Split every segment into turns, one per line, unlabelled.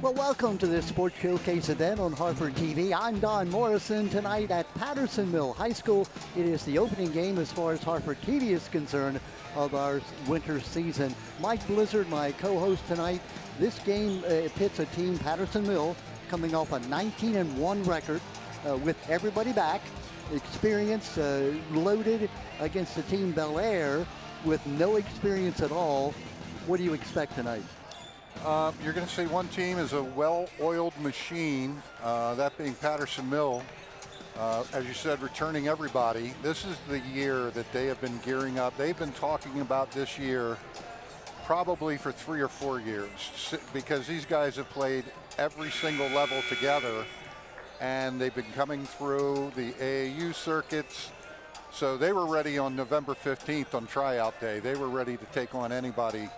Well, welcome to this Sports Showcase event on Harford TV. I'm Don Morrison. Tonight at Patterson Mill High School, it is the opening game as far as Harford TV is concerned of our winter season. Mike Blizzard, my co-host tonight. This game pits a team, Patterson Mill, coming off a 19-1 record with everybody back. Experience loaded against the team Bel Air with no experience at all. What do you expect tonight?
You're going to see one team is a well-oiled machine, that being Patterson Mill. As you said, returning everybody. This is the year that they have been gearing up. They've been talking about this year probably for 3 or 4 years because these guys have played every single level together, and they've been coming through the AAU circuits. So they were ready on November 15th on tryout day. They were ready to take on anybody.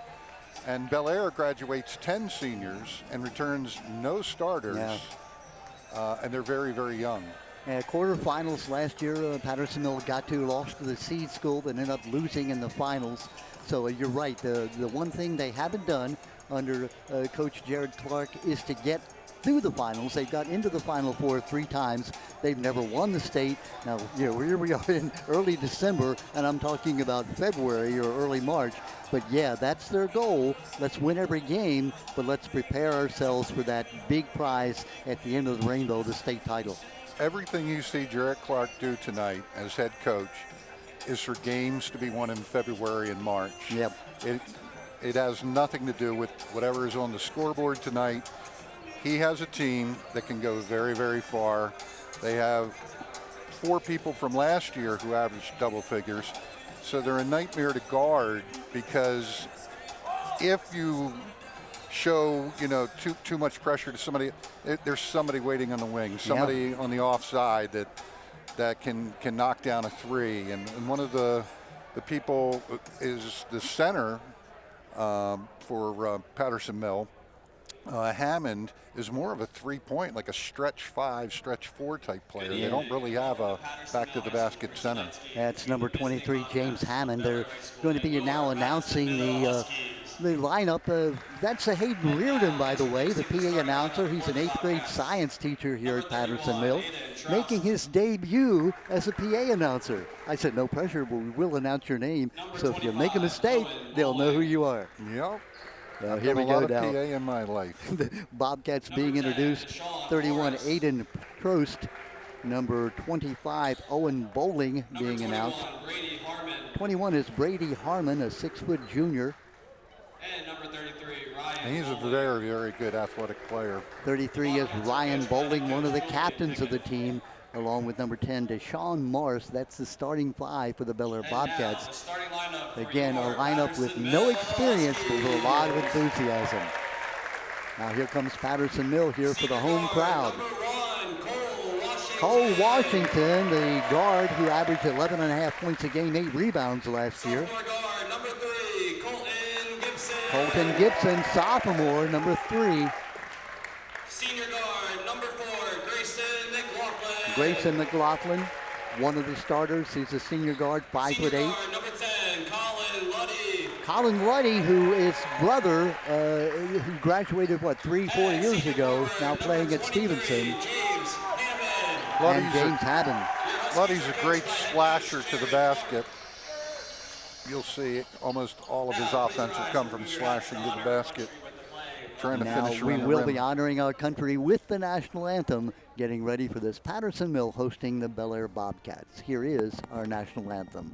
And Bel Air graduates 10 seniors and returns no starters. Yeah. And they're very, very young.
Quarterfinals last year, Patterson Mill lost to the seed school and ended up losing in the finals. So you're right. The one thing they haven't done under Coach Jared Clark is to get through the finals. They've got into the Final Four 3 times. They've never won the state. Now, here we are in early December, and I'm talking about February or early March. But yeah, that's their goal. Let's win every game, but let's prepare ourselves for that big prize at the end of the rainbow, the state title.
Everything you see Jared Clark do tonight as head coach is for games to be won in February and March.
Yep.
It has nothing to do with whatever is on the scoreboard tonight. He has a team that can go very, very far. They have 4 people from last year who averaged double figures. So they're a nightmare to guard because if you show, too much pressure to somebody, there's somebody waiting on the wing, somebody on the offside that can knock down a 3. And one of the people is the center for Patterson Mill. Hammond is more of a 3-point, like a stretch 5, stretch 4 type player. Yeah. They don't really have a back to the basket center.
That's number 23, James Hammond. They're going to be now announcing the lineup. That's Hayden Reardon, by the way, the PA announcer. He's an 8th grade science teacher here at Patterson Mill, making his debut as a PA announcer. I said, no pressure, but we will announce your name. So if you make a mistake, they'll know who you are.
Yep.
Here we go now.
PA in my life.
The Bobcats being introduced. 31, Aiden Prost. Number 25, Owen Bowling being announced. 21 is Brady Harmon, a 6-foot junior.
And number 33, Ryan.
And he's a very, very good athletic player.
33 is Ryan Bowling, one of the captains of the team, along with number 10, Deshaun Morris. That's the starting 5 for the Bel Air Bobcats. Again, a lineup with no experience, but with a lot of enthusiasm. Now here comes Patterson Mill here for the home crowd. Cole Washington, the guard who averaged 11.5 points a game, 8 rebounds last year. Colton Gibson, sophomore, number 3.
Senior guard, number 4, Grayson McLaughlin.
Grayson McLaughlin, one of the starters. He's a senior guard, 5'8".
Number 10, Colin Luddy.
Colin Luddy, who is brother, who graduated, 3-4 years ago, now playing at Stevenson.
James
Hammond.
Luddy's a great splasher to the basket. You'll see almost all of his offense will come from slashing to the basket, trying to finish around the rim.
We will be honoring our country with the national anthem, getting ready for this. Patterson Mill hosting the Bel Air Bobcats. Here is our national anthem.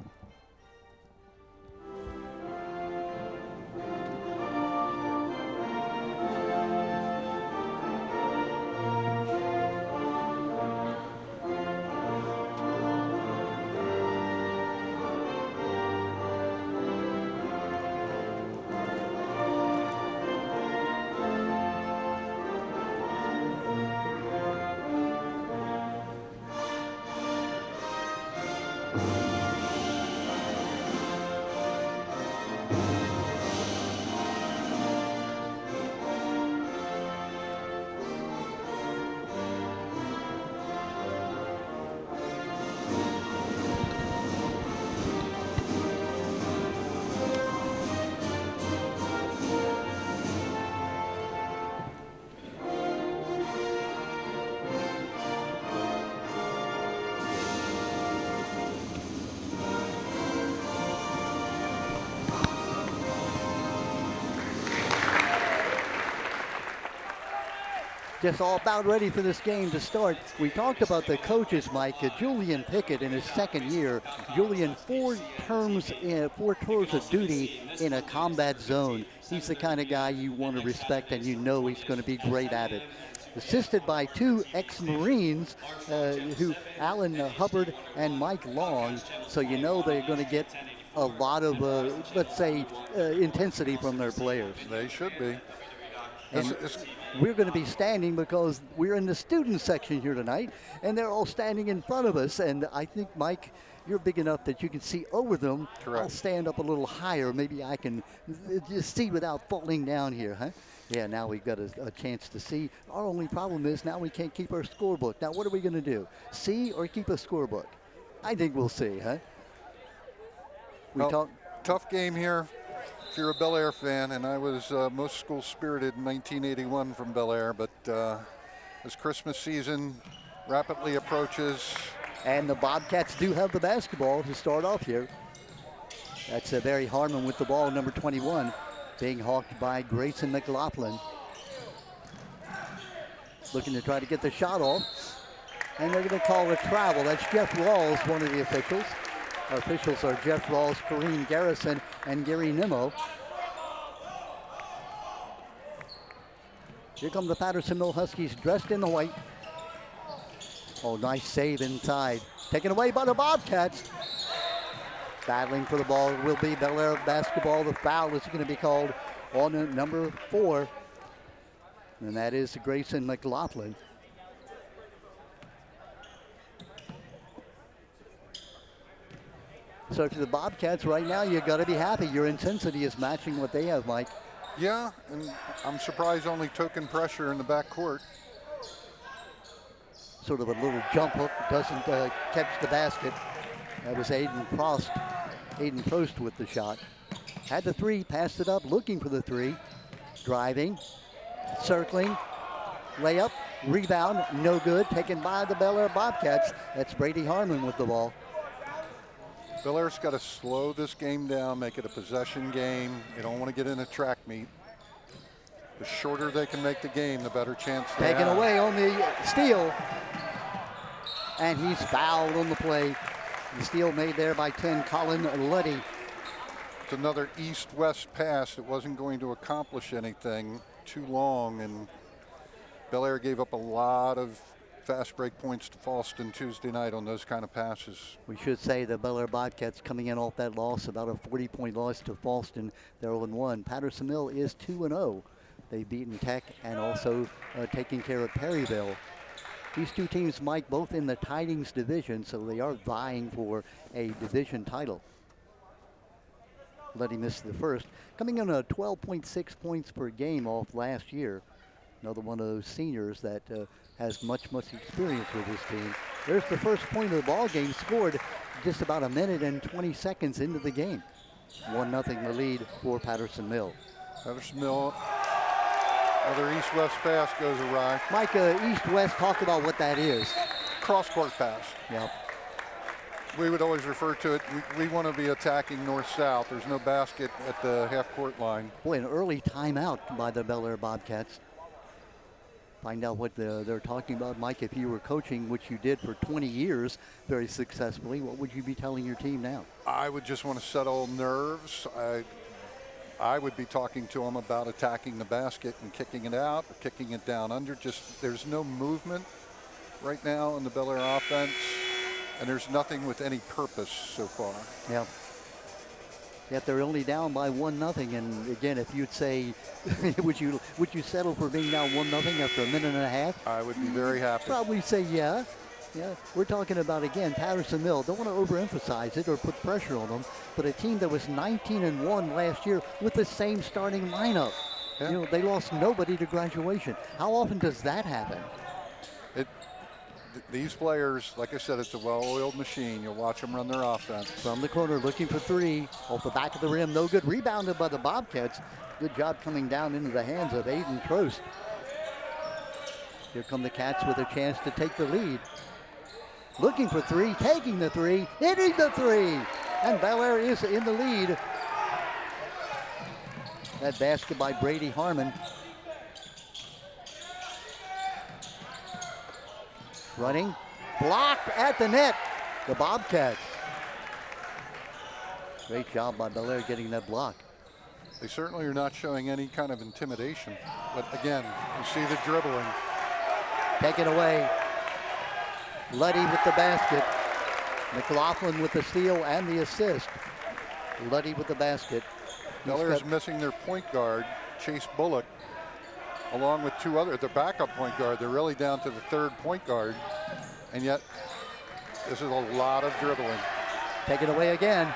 just all about ready for this game to start. We talked about the coaches, Mike. Julian Pickett in his second year. Julian, 4 tours of duty in a combat zone. He's the kind of guy you want to respect, and you know he's going to be great at it. Assisted by 2 ex-Marines, Alan Hubbard and Mike Long. So you know they're going to get a lot of, let's say, intensity from their players.
They should be.
And we're going to be standing because we're in the student section here tonight, and they're all standing in front of us. And I think, Mike, you're big enough that you can see over them.
Correct.
I'll stand up a little higher. Maybe I can just see without falling down here, huh? Yeah, now we've got a chance to see. Our only problem is now we can't keep our scorebook. Now, what are we going to do? See or keep a scorebook? I think we'll see, huh?
Tough game here if you're a Bel Air fan, and I was most school spirited in 1981 from Bel Air, but as Christmas season rapidly approaches.
And the Bobcats do have the basketball to start off here. That's Barry Harmon with the ball, number 21, being hawked by Grayson McLaughlin. Looking to try to get the shot off. And they're going to call a travel. That's Jeff Rawls, one of the officials. Our officials are Jeff Rawls, Kareem Garrison, and Gary Nimmo. Here come the Patterson Mill Huskies dressed in the white. Oh, nice save inside. Taken away by the Bobcats. Battling for the ball will be Bel Air basketball. The foul is going to be called on number 4. And that is Grayson McLaughlin. So for the Bobcats right now, you got to be happy. Your intensity is matching what they have, Mike.
Yeah, and I'm surprised only token pressure in the backcourt.
Sort of a little jump hook, doesn't catch the basket. That was Aiden Prost with the shot. Had the 3, passed it up, looking for the 3. Driving, circling, layup, rebound, no good. Taken by the Bel Air Bobcats. That's Brady Harmon with the ball.
Bel Air's got to slow this game down, make it a possession game. You don't want to get in a track meet. The shorter they can make the game, the better chance they have.
Taken away on the steal. And he's fouled on the play. The steal made there by 10, Colin Luddy.
It's another east-west pass. It wasn't going to accomplish anything. Too long, and Bel Air gave up a lot of fast break points to Falston Tuesday night on those kind of passes.
We should say the Bel Air Bobcats coming in off that loss, about a 40-point loss to Falston. They're 0-1. Patterson Mill is 2-0. They've beaten Tech and also taking care of Perryville. These two teams, Mike, both in the Tidings division, so they are vying for a division title. Letting miss the first. Coming in at 12.6 points per game off last year. Another one of those seniors that has much experience with this team. There's the first point of the ball game, scored just about a minute and 20 seconds into the game. 1-0 the lead for Patterson Mill.
Patterson Mill, another east-west pass goes awry.
Mike, east-west, talk about what that is.
Cross-court pass.
Yep.
We would always refer to it, we want to be attacking north-south. There's no basket at the half-court line.
Boy, an early timeout by the Bel Air Bobcats. Find out what they're talking about. Mike, if you were coaching, which you did for 20 years very successfully, what would you be telling your team now?
I would just want to settle nerves. I would be talking to them about attacking the basket and kicking it out or kicking it down under. Just there's no movement right now in the Bel Air offense, and there's nothing with any purpose so far.
Yeah. Yet they're only down by 1-0, and again, if you'd say, would you settle for being down 1-0 after a minute and a half?
I would be very happy.
Probably say yeah. Yeah, we're talking about, again, Patterson Mill. Don't want to overemphasize it or put pressure on them, but a team that was 19-1 last year with the same starting lineup. Yeah. You know, they lost nobody to graduation. How often does that happen?
These players, like I said, it's a well-oiled machine. You'll watch them run their offense.
From the corner, looking for 3. Off the back of the rim, no good. Rebounded by the Bobcats. Good job coming down into the hands of Aiden Prost. Here come the Cats with a chance to take the lead. Looking for 3, taking the 3, hitting the 3. And Bel Air is in the lead. That basket by Brady Harmon. Running, blocked at the net. The Bobcats. Great job by Bel Air getting that block.
They certainly are not showing any kind of intimidation. But again, you see the dribbling.
Taken away. Luddy with the basket. McLaughlin with the steal and the assist. Luddy with the basket.
Bel Air is missing their point guard, Chase Bullock, along with two other, their backup point guard. They're really down to the third point guard. And yet, this is a lot of dribbling.
Taken away again.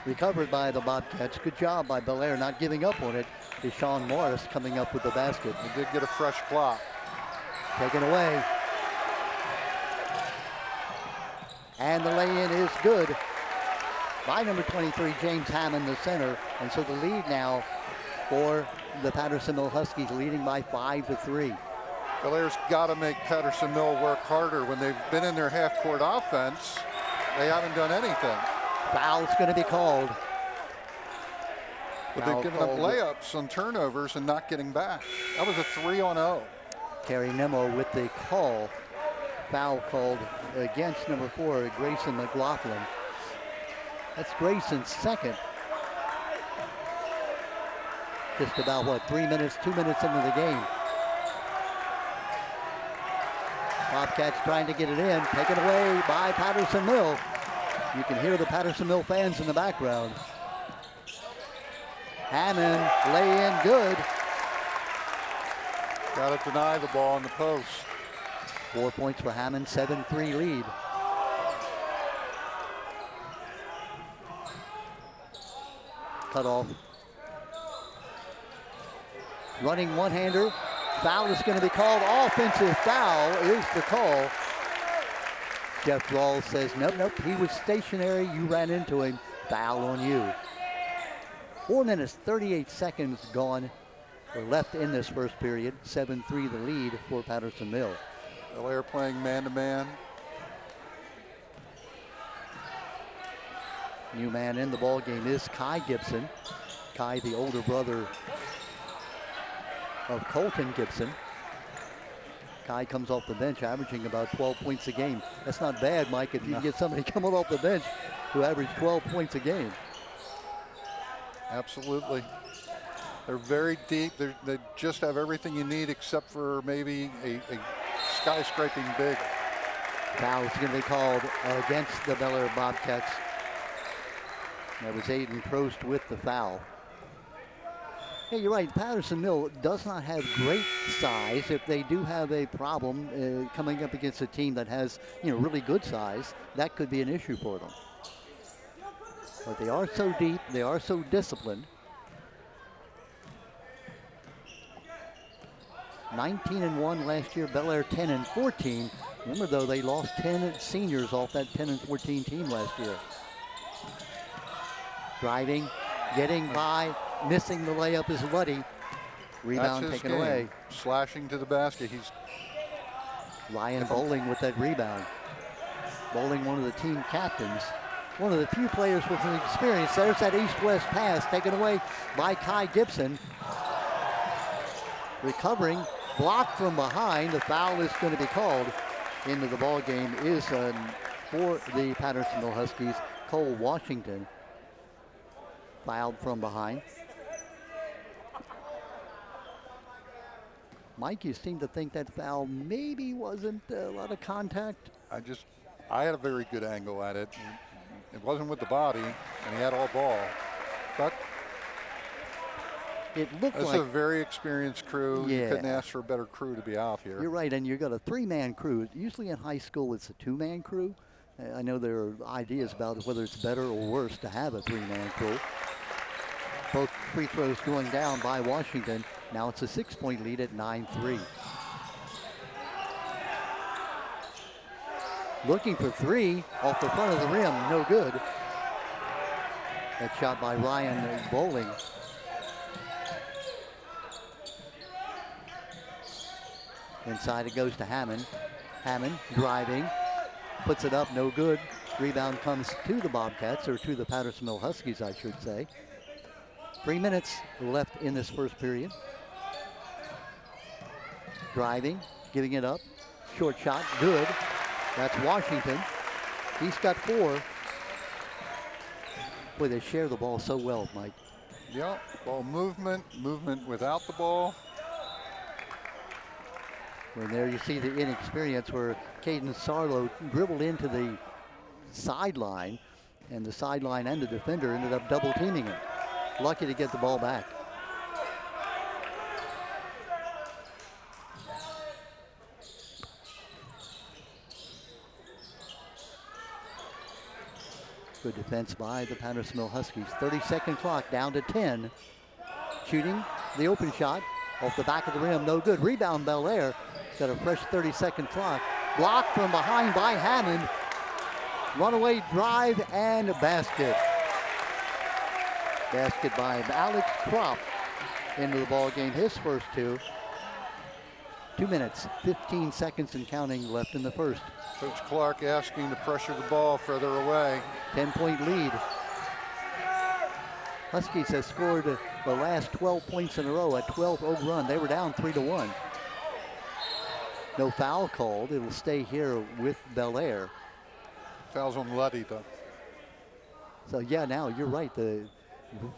Recovered by the Bobcats. Good job by Bel Air not giving up on it. Deshaun Morris coming up with the basket.
They did get a fresh clock.
Taken away. And the lay-in is good by number 23, James Hammond, the center. And so the lead now for the Patterson-Mill Huskies, leading by 5-3.
Bel Air's got to make Patterson-Mill work harder. When they've been in their half-court offense, they haven't done anything.
Foul's going to be called.
But they've given up layups on turnovers and not getting back. That was a 3-on-0.
Terry Nemo with the call. Foul called against number 4, Grayson McLaughlin. That's Grayson's second. Just about, what, 2 minutes into the game. Bobcats trying to get it in, taken away by Patterson-Mill. You can hear the Patterson-Mill fans in the background. Hammond, lay in good.
Got to deny the ball in the post.
4 points for Hammond, 7-3 lead. Cut off. Running one-hander. Foul is going to be called. Offensive foul is the call. Jeff Rawls says, nope, he was stationary. You ran into him. Foul on you. 4 minutes, 38 seconds gone. We're left in this first period. 7-3 the lead for Patterson-Mill.
Bel Air playing man-to-man.
New man in the ball game is Kai Gibson. Kai, the older brother of Colton Gibson. Kai comes off the bench averaging about 12 points a game. That's not bad, Mike, if you can get somebody coming off the bench who averaged 12 points a game.
Absolutely. They're very deep. They just have everything you need except for maybe a skyscraping big.
Foul is going to be called against the Bel Air Bobcats. That was Aiden Prost with the foul. Yeah, you're right. Patterson-Mill does not have great size. If they do have a problem coming up against a team that has, really good size, that could be an issue for them. But they are so deep. They are so disciplined. 19-1 last year. Bel Air 10-14. Remember, though, they lost 10 seniors off that 10-14 team last year. Driving, getting by, missing the layup is Luddy. Rebound taken away.
Slashing to the basket. He's
Ryan Bowling with that rebound. Bowling, one of the team captains. One of the few players with an experience. There's that east-west pass taken away by Kai Gibson. Recovering, blocked from behind. The foul is going to be called into the ball game is for the Patterson-Mill Huskies. Cole Washington fouled from behind. Mike, you seem to think that foul maybe wasn't a lot of contact.
I had a very good angle at it. It wasn't with the body, and he had all ball. But
it looked
this
like
is a very experienced crew.
Yeah.
You couldn't ask for a better crew to be out here.
You're right, and you've got a 3-man crew. Usually in high school, it's a 2-man crew. I know there are ideas about whether it's better or worse to have a 3-man crew. Both free throws going down by Washington. Now it's a 6-point lead at 9-3. Looking for 3 off the front of the rim, no good. That shot by Ryan Bowling. Inside it goes to Hammond. Hammond driving, puts it up, no good. Rebound comes to the Bobcats, or to the Patterson-Mill Huskies, I should say. 3 minutes left in this first period. Driving, giving it up. Short shot, good. That's Washington. He's got 4. Boy, they share the ball so well, Mike.
Yeah, ball movement without the ball.
And there you see the inexperience where Caden Sarlo dribbled into the sideline, and the sideline and the defender ended up double teaming him. Lucky to get the ball back. Good defense by the Pattersonville Huskies. 30-second clock, down to 10. Shooting the open shot off the back of the rim, no good. Rebound, Bel Air. Got a fresh 30-second clock. Blocked from behind by Hammond. Runaway drive and a basket. Basket by Alex Kropp into the ball game. His first 2. 2 minutes, 15 seconds and counting left in the first.
Coach Clark asking to pressure the ball further away.
10-point lead. Huskies have scored the last 12 points in a row, a 12-0 run. They were down 3-1. No foul called. It'll stay here with Bel Air.
Fouls on Luddy, though.
So yeah, now you're right. The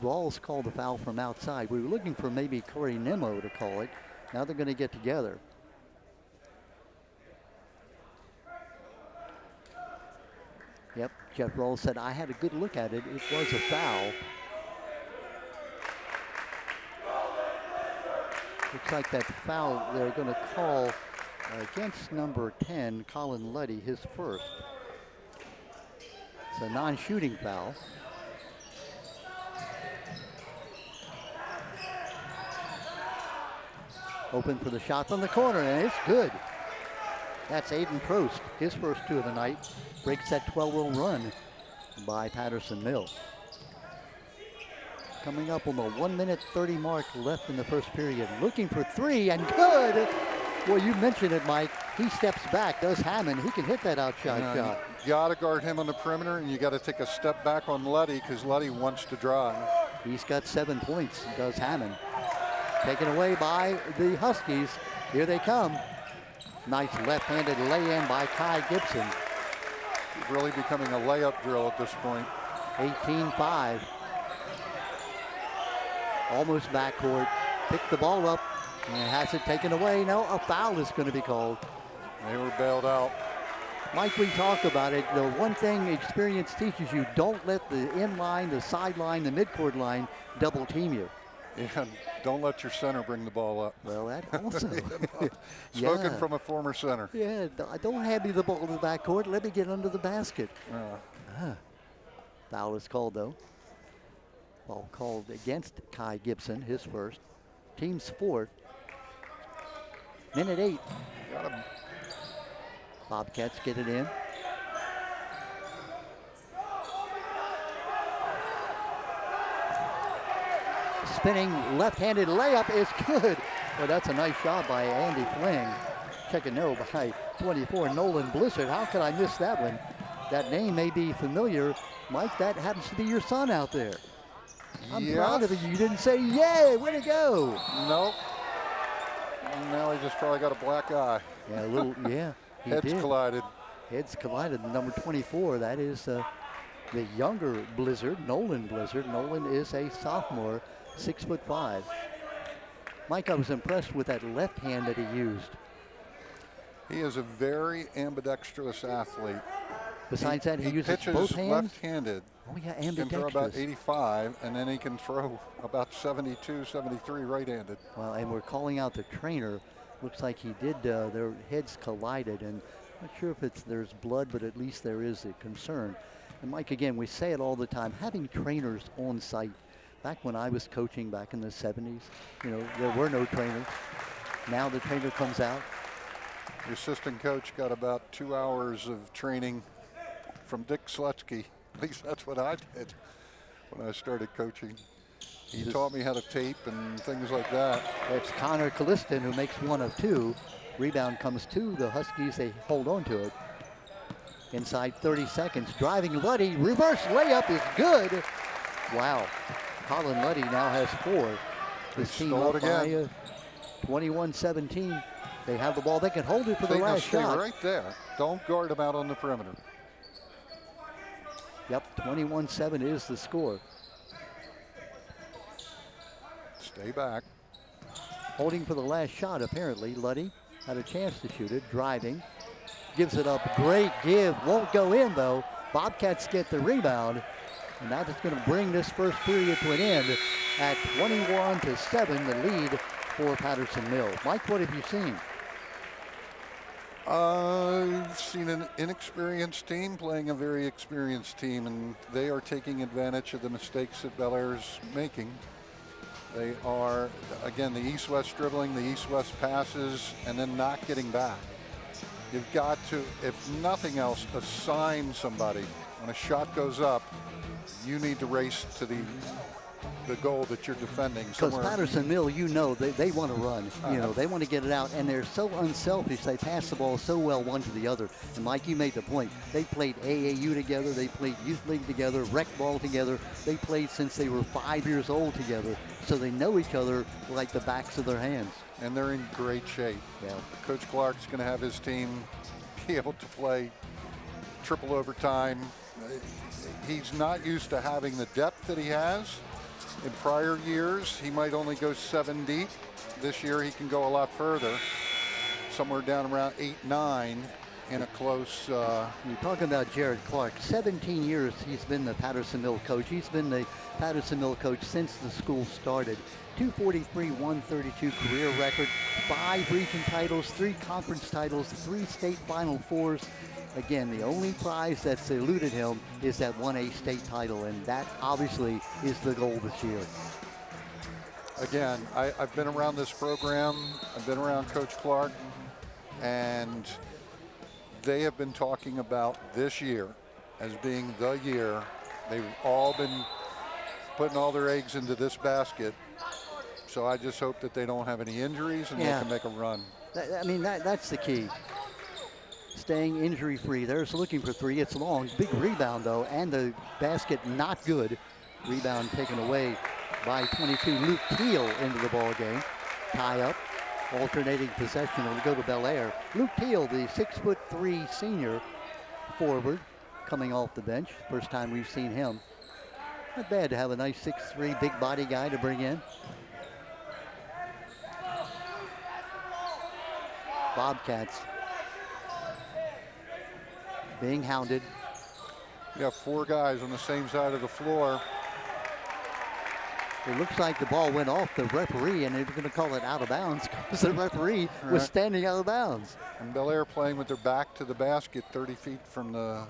Rawls called the foul from outside. We were looking for maybe Corey Nimmo to call it. Now they're going to get together. Yep, Jeff Rawls said, I had a good look at it. It was a foul. Looks like that foul they're going to call against number 10, Colin Luddy, his first. It's a non-shooting foul. Open for the shot from the corner, and it's good. That's Aiden Prost, his first 2 of the night. Breaks that 12-0 run by Patterson Mill. Coming up on the 1-minute 30 mark left in the first period. Looking for 3, and good! Well, you mentioned it, Mike. He steps back, does Hammond. He can hit that outside shot.
You got to guard him on the perimeter, and you got to take a step back on Luddy because Luddy wants to drive.
He's got 7 points, does Hammond. Taken away by the Huskies. Here they come. Nice left-handed lay-in by Kai Gibson.
Really becoming a layup drill at this point.
18-5. Almost backcourt. Picked the ball up and has it taken away. No, a foul is going to be called.
They were bailed out.
Mike, we talk about it. The one thing experience teaches you, don't let the in-line, the sideline, the midcourt line double team you.
Yeah, don't let your center bring the ball up.
Well, that also.
Spoken from a former center.
Yeah, don't hand me the ball to the backcourt. Let me get under the basket. Foul is called, though. Ball called against Kai Gibson, his first. Team's 4th. Minute 8.
Got him.
Bobcats get it in. Spinning left-handed layup is good. Well, that's a nice shot by Andy Fling. Second no by 24, Nolan Blizzard. How could I miss that one? That name may be familiar. Mike, that happens to be your son out there. I'm proud of you. You didn't say, yay, way to go.
Nope. Now he just probably got a black eye.
Yeah, a little, yeah.
Heads collided.
Heads collided. Number 24, that is the younger Blizzard, Nolan Blizzard. Nolan is a sophomore, 6'5". Mike, I was impressed with that left hand that he used.
He is a very ambidextrous athlete.
Besides that, he uses
pitches
both hands.
left-handed.
Oh yeah,
He can throw about 85, and then he can throw about 72, 73 right-handed.
Well, and we're calling out the trainer. Looks like he did. Their heads collided, and I'm not sure if there's blood, but at least there is a concern. And Mike, again, we say it all the time. Having trainers on site. Back when I was coaching back in the 70s, you know, there were no trainers. Now the trainer comes out.
The assistant coach got about 2 hours of training from Dick Slutsky. At least that's what I did when I started coaching. He taught me how to tape and things like that.
It's Connor Calliston who makes 1 of 2. Rebound comes to the Huskies. They hold on to it. Inside 30 seconds. Driving Luddy. Reverse layup is good. Wow. Colin Luddy now has 4. His team up by 21-17. They have the ball. They can hold it for the
They
last
stay
shot.
right there. Don't guard them out on the perimeter.
Yep, 21-7 is the score.
Stay back.
Holding for the last shot, apparently. Luddy had a chance to shoot it, driving. Gives it up, great give. Won't go in, though. Bobcats get the rebound. And that is going to bring this first period to an end at 21-7, the lead for Patterson Mill. Mike, what have you seen?
I've seen an inexperienced team playing a very experienced team, and they are taking advantage of the mistakes that Bel Air's making. They are, again, the east-west dribbling, the east-west passes, and then not getting back. You've got to, if nothing else, assign somebody. When a shot goes up, you need to race to the goal that you're defending.
Because Patterson Mill, you know, they want to run. You know, they want to get it out, and they're so unselfish. They pass the ball so well one to the other. And Mike, you made the point. They played AAU together. They played youth league together, rec ball together. They played since they were 5 years old together. So they know each other like the backs of their hands.
And they're in great shape.
Yeah.
Coach Clark's going to have his team be able to play triple overtime. He's not used to having the depth that he has. In prior years, he might only go 7 deep. This year, he can go a lot further, somewhere down around 8, 9 in a close.
You're talking about Jared Clark. 17 years he's been the Patterson Mill coach. He's been the Patterson Mill coach since the school started. 243, 132 career record, 5 region titles, 3 conference titles, 3 state Final Fours. Again, the only prize that's eluded him is that 1A state title, and that obviously is the goal this year.
Again, I've been around this program. I've been around Coach Clark, and they have been talking about this year as being the year. They've all been putting all their eggs into this basket. So I just hope that they don't have any injuries and they can make a run.
That's the key. Staying injury-free. There's looking for 3. It's long. Big rebound, though, and the basket not good. Rebound taken away by 22. Luke Teal into the ball game. Tie up. Alternating possession will go to Bel Air. Luke Teal, the 6'3" senior forward, coming off the bench. First time we've seen him. Not bad to have a nice 6'3" big body guy to bring in. Bobcats being hounded.
You have 4 guys on the same side of the floor.
It looks like the ball went off the referee, and they're going to call it out of bounds because the referee was standing out of bounds.
And Bel Air playing with their back to the basket, 30 feet from the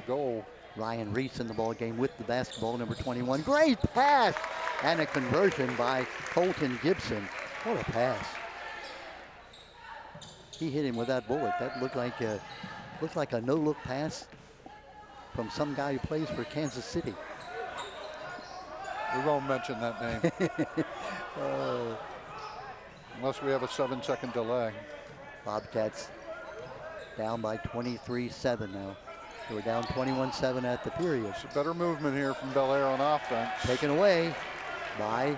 goal.
Ryan Reese in the ball game with the basketball, number 21. Great pass and a conversion by Colton Gibson. What a pass! He hit him with that bullet. That looked like a no-look pass from some guy who plays for Kansas City.
We won't mention that name. Unless we have a 7-second delay.
Bobcats down by 23-7 now. They were down 21-7 at the period.
It's a better movement here from Bel Air on offense.
Taken away by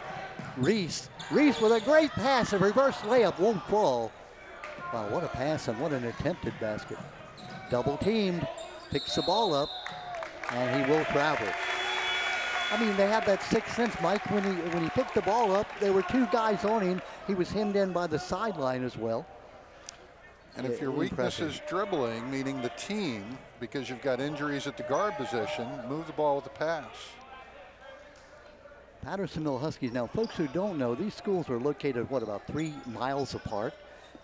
Reese. Reese with a great pass. A reverse layup won't fall. Wow, what a pass and what an attempted basket. Double teamed, picks the ball up, and he will travel. I mean, they have that sixth sense, Mike. When he picked the ball up, there were 2 guys on him. He was hemmed in by the sideline as well.
And if your weakness is dribbling, meaning the team, because you've got injuries at the guard position, move the ball with the pass.
Patterson Mill Huskies. Now, folks who don't know, these schools are located, about 3 miles apart?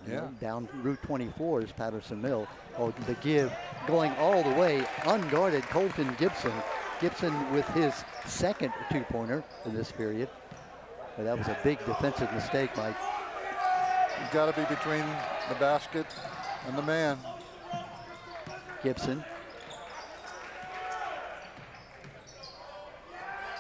Yeah.
Down Route 24 is Patterson Mill. Oh, the give going all the way, unguarded Colton Gibson. Gibson with his second 2-pointer in this period. But that was a big defensive mistake, Mike.
You've got to be between the basket and the man.
Gibson.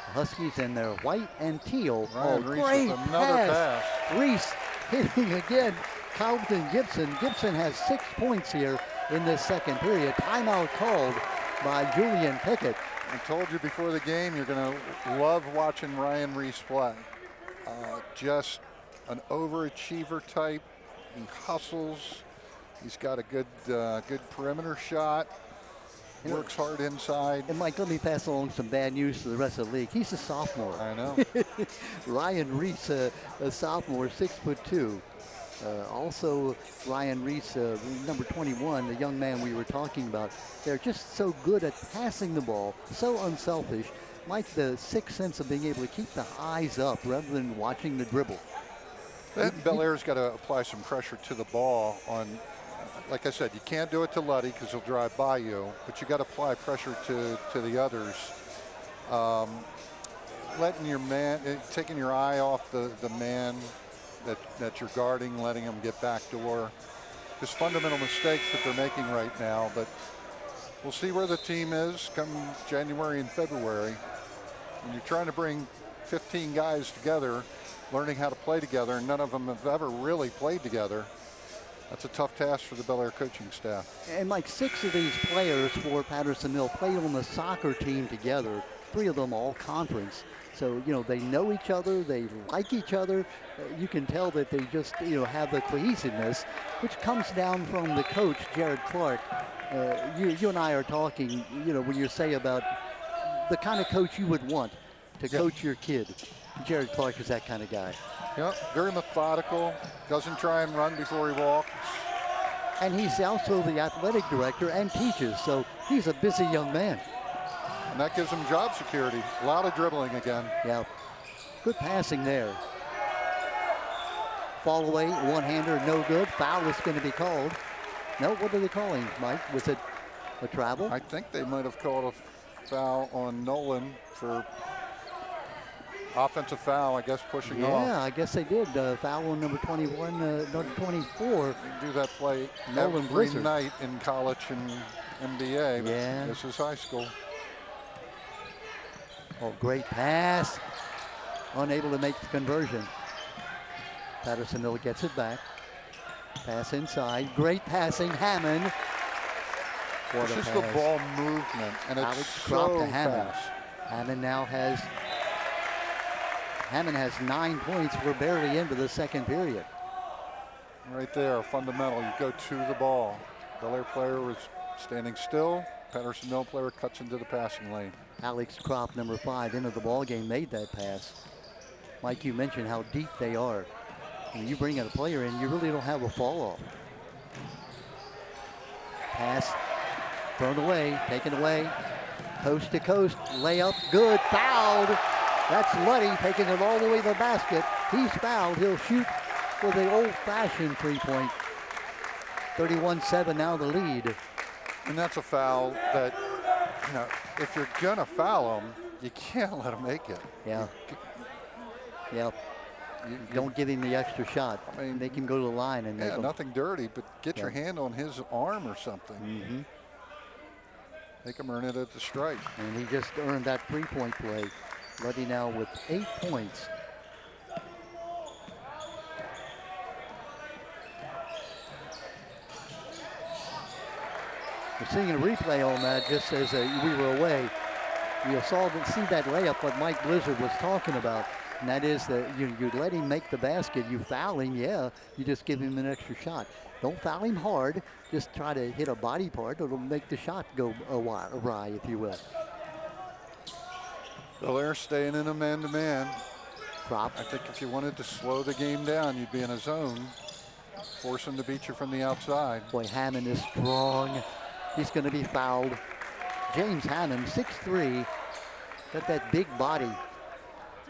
The Huskies in their white and teal.
Ryan Reese
great
with another pass.
Reese hitting again. Colton Gibson. Gibson has 6 points here in this second period. Timeout called by Julian Pickett.
I told you before the game, you're going to love watching Ryan Reese play. Just an overachiever type, He hustles. He's got a good perimeter shot. Works hard inside.
And Mike, let me pass along some bad news to the rest of the league. He's a sophomore.
I know.
Ryan Reese, a sophomore, 6'2". Also, Ryan Reese, number 21, the young man we were talking about. They're just so good at passing the ball, so unselfish. Mike, the sixth sense of being able to keep the eyes up rather than watching the dribble.
Bel Air's got to apply some pressure to the ball on. Like I said, you can't do it to Luddy because he'll drive by you, but you got to apply pressure to the others. Letting your man, taking your eye off the man that you're guarding, letting him get back door. Just fundamental mistakes that they're making right now, but we'll see where the team is come January and February. When you're trying to bring 15 guys together, learning how to play together, and none of them have ever really played together. That's a tough task for the Bel Air coaching staff.
And like 6 of these players for Patterson Mill played on the soccer team together, 3 of them all conference. So, you know, they know each other, they like each other. You can tell that they just, you know, have the cohesiveness, which comes down from the coach, Jared Clark. You and I are talking, you know, when you say about the kind of coach you would want to coach your kid. Jared Clark is that kind of guy.
Yep, very methodical, doesn't try and run before he walks.
And he's also the athletic director and teaches, so he's a busy young man.
And that gives him job security. A lot of dribbling again.
Yeah, good passing there. Fall away, one-hander, no good. Foul is going to be called. No, what are they calling, Mike? Was it a travel?
I think they might have called a foul on Nolan for offensive foul, I guess, pushing off.
Yeah, I guess they did. Foul on number 21, number 24.
You can do that play
Nolan
every
Blizzard.
night in college and NBA. But
Yeah.
this is high school.
Oh, great pass. Unable to make the conversion. Patterson Mill gets it back. Pass inside. Great passing. Hammond. What
It's
a
just
pass.
the ball movement, and it's
Alex dropped
so
to Hammond.
fast.
Hammond has 9 points. We're barely into the second period.
Right there, fundamental. You go to the ball. Bel Air player was standing still. Patterson Mill player cuts into the passing lane.
Alex Kropp, number 5, into the ball game, made that pass. Mike, you mentioned how deep they are. When you bring in a player in, you really don't have a fall off. Pass thrown away, taken away, coast to coast, layup, good, fouled. That's Luddy taking it all the way to the basket. He's fouled. He'll shoot for the old-fashioned three-point. 31-7 now the lead.
And that's a foul that, you know, if you're gonna foul him, you can't let him make it.
Yeah. Yeah. You don't give him the extra shot.
I mean,
make him go to the line and
yeah, nothing dirty, but get your
Yeah.
hand on his arm or something.
Mm-hmm.
Make him earn it at the strike.
And he just earned that three-point play. Luddy now with 8 points. We're seeing a replay on that just as we were away. You see that layup what Mike Blizzard was talking about. And that is that you let him make the basket. You foul him, yeah. You just give him an extra shot. Don't foul him hard. Just try to hit a body part. It'll make the shot go awry, if you will.
Bel Air staying in a man-to-man.
Kropp.
I think if you wanted to slow the game down, you'd be in a zone. Force him to beat you from the outside.
Boy, Hammond is strong. He's going to be fouled. James Hammond, 6'3", got that big body.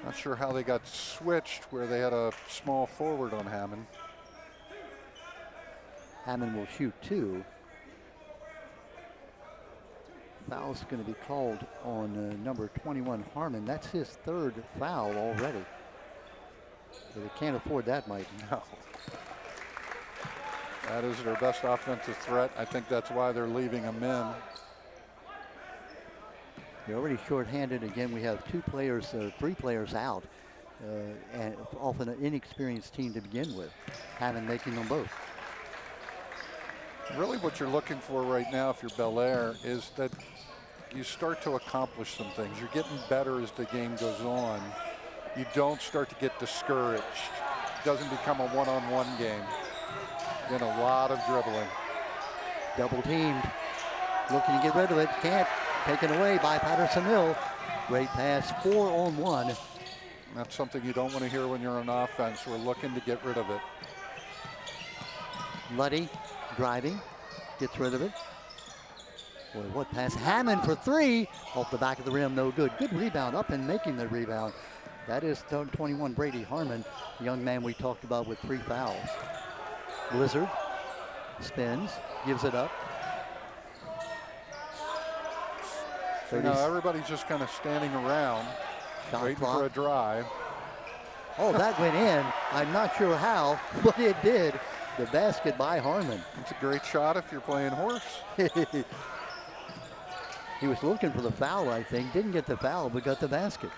Not sure how they got switched where they had a small forward on Hammond.
Hammond will shoot 2. Foul's going to be called on number 21, Harmon. That's his 3rd foul already. But they can't afford that, Mike.
No. That is their best offensive threat. I think that's why they're leaving him in.
They're already shorthanded. Again, we have 3 players out, and often an inexperienced team to begin with. Hammond making them both.
Really what you're looking for right now if you're Bel Air is that you start to accomplish some things. You're getting better as the game goes on. You don't start to get discouraged. It doesn't become a one-on-one game. Been a lot of dribbling.
Double teamed. Looking to get rid of it. Can't. Taken away by Patterson Hill. Great pass. 4-on-1.
That's something you don't want to hear when you're on offense. We're looking to get rid of it.
Luddy driving. Gets rid of it. Boy, what pass. Hammond for 3. Off the back of the rim. No good. Good rebound. Up and making the rebound. That is 21 Brady Harmon, the young man we talked about with 3 fouls. Blizzard spins. Gives it up.
You know, everybody's just kind of standing around, waiting for a drive.
Oh, that went in. I'm not sure how, but it did. The basket by Harmon.
It's a great shot if you're playing horse.
He was looking for the foul, I think. Didn't get the foul, but got the basket.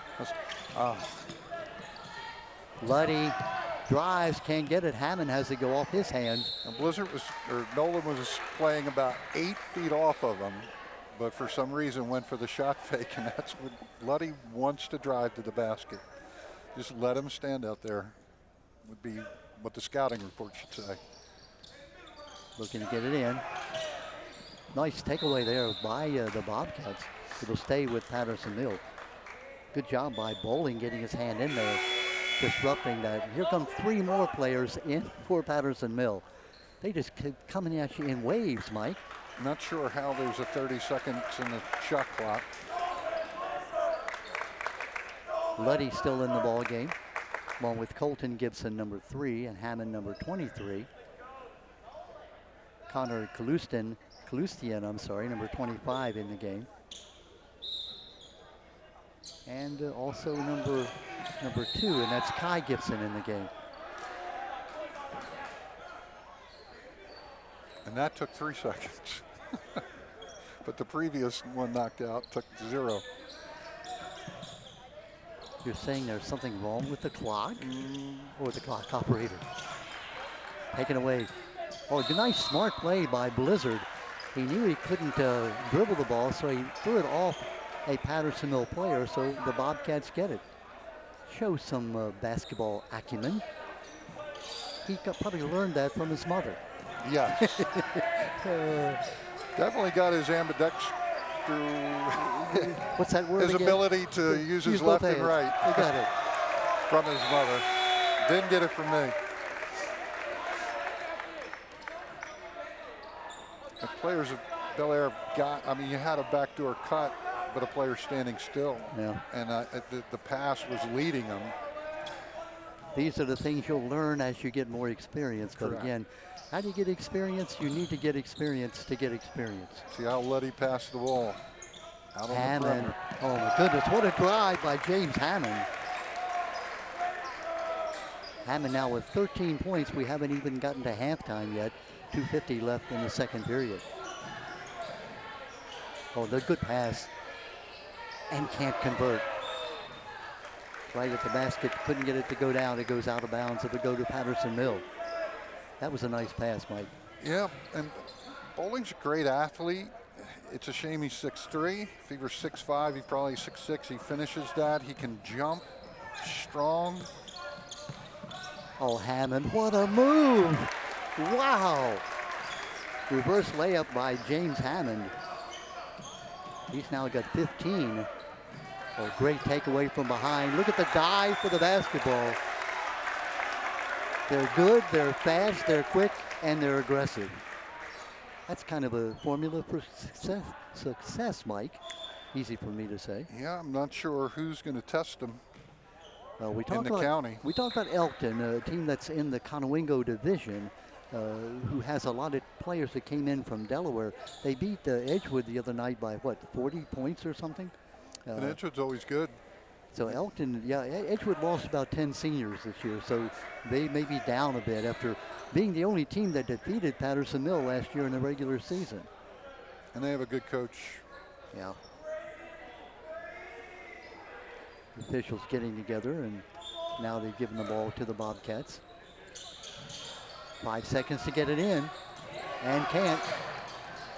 Luddy drives, can't get it. Hammond has to go off his hand.
And Nolan was playing about 8 feet off of him, but for some reason went for the shot fake, and that's what Luddy wants to drive to the basket. Just let him stand out there would be what the scouting report should say.
Looking to get it in. Nice takeaway there by the Bobcats. It'll stay with Patterson Mill. Good job by Bowling getting his hand in there, disrupting that. Here come 3 more players in for Patterson Mill. They just keep coming at you in waves, Mike.
Not sure how there's a 30 seconds in the shot clock.
Luddy still in the ball game, along with Colton Gibson, number 3, and Hammond, number 23. Connor Kalustian, number 25 in the game. And also number 2, and that's Kai Gibson in the game.
And that took 3 seconds. But the previous one knocked out took 0.
You're saying there's something wrong with the clock? Or the clock operator? Taken away. Oh, a nice smart play by Blizzard. He knew he couldn't dribble the ball, so he threw it off a Patterson Mill player, so the Bobcats get it. Shows some basketball acumen. He probably learned that from his mother.
Yes. Definitely got his ambidextrous.
What's that word
His
again?
ability to use his left and right.
You got it.
From his mother. Didn't get it from me. The players of Bel Air have got, I mean, you had a backdoor cut, but a player standing still.
Yeah.
And the pass was leading them.
These are the things you'll learn as you get more experience. But
Correct.
again, how do you get experience? You need to get experience to get experience.
See how Luddy passed the ball. Out on the perimeter.
Oh my goodness, what a drive by James Hammond. Hammond now with 13 points. We haven't even gotten to halftime yet. 2:50 left in the second period. Oh, the good pass. And can't convert. Right at the basket, couldn't get it to go down. It goes out of bounds. It'll go to Patterson Mill. That was a nice pass, Mike.
Yeah, and Bowling's a great athlete. It's a shame he's 6'3". If he were 6'5", he'd probably 6'6". He finishes that. He can jump, strong.
Oh, Hammond, what a move. Wow. Reverse layup by James Hammond. He's now got 15. Oh, great takeaway from behind. Look at the dive for the basketball. They're good, they're fast, they're quick, and they're aggressive. That's kind of a formula for success, Mike. Easy for me to say.
Yeah, I'm not sure who's going to test him
We
in the county.
We talked about Elkton, a team that's in the Conowingo division, who has a lot of players that came in from Delaware. They beat Edgewood the other night by, what, 40 points or something?
And Edgewood's always good.
So Elkton, yeah, Edgewood lost about 10 seniors this year, so they may be down a bit after being the only team that defeated Patterson Mill last year in the regular season.
And they have a good coach.
Yeah. Officials getting together, and now they've given the ball to the Bobcats. 5 seconds to get it in, and can't.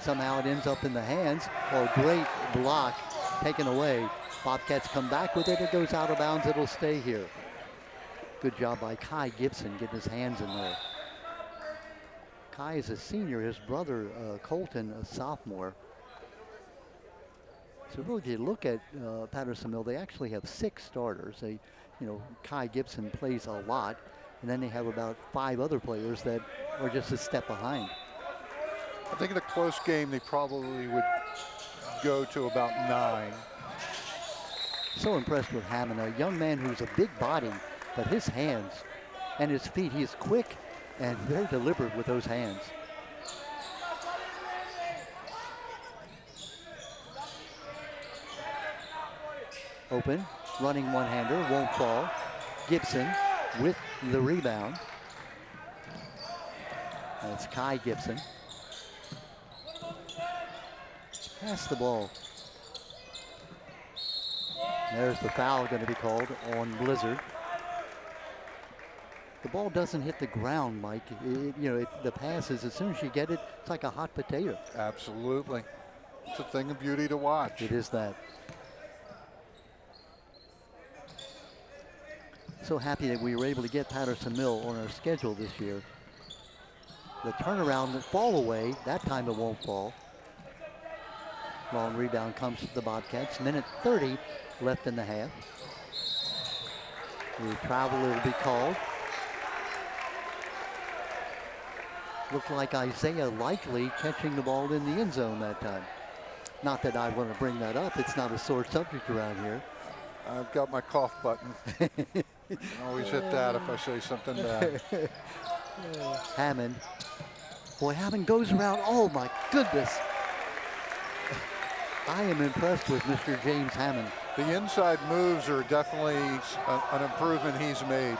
Somehow it ends up in the hands. Oh, great block taken away. Bobcats come back with it. It goes out of bounds. It'll stay here. Good job by Kai Gibson getting his hands in there. Kai is a senior. His brother, Colton, a sophomore. So really, if you look at Patterson Mill, they actually have 6 starters. They, Kai Gibson plays a lot, and then they have about 5 other players that are just a step behind.
I think in a close game, they probably would go to about 9.
So impressed with Hammond, a young man who's a big body, but his hands and his feet, he is quick and very deliberate with those hands. Open, running one-hander, won't fall. Gibson with the rebound. That's Kai Gibson. Pass the ball. There's the foul going to be called on Blizzard. The ball doesn't hit the ground, Mike. The passes, as soon as you get it, it's like a hot potato.
Absolutely. It's a thing of beauty to watch.
It is that. So happy that we were able to get Patterson Mill on our schedule this year. The turnaround, the fall away, that time it won't fall. Long rebound comes to the Bobcats. Minute 30 left in the half. The travel will be called. Looked like Isaiah Likely catching the ball in the end zone that time. Not that I want to bring that up. It's not a sore subject around here.
I've got my cough button. I always hit that if I say something bad.
Hammond. Boy, Hammond goes around. Oh, my goodness. I am impressed with Mr. James Hammond.
The inside moves are definitely an improvement he's made.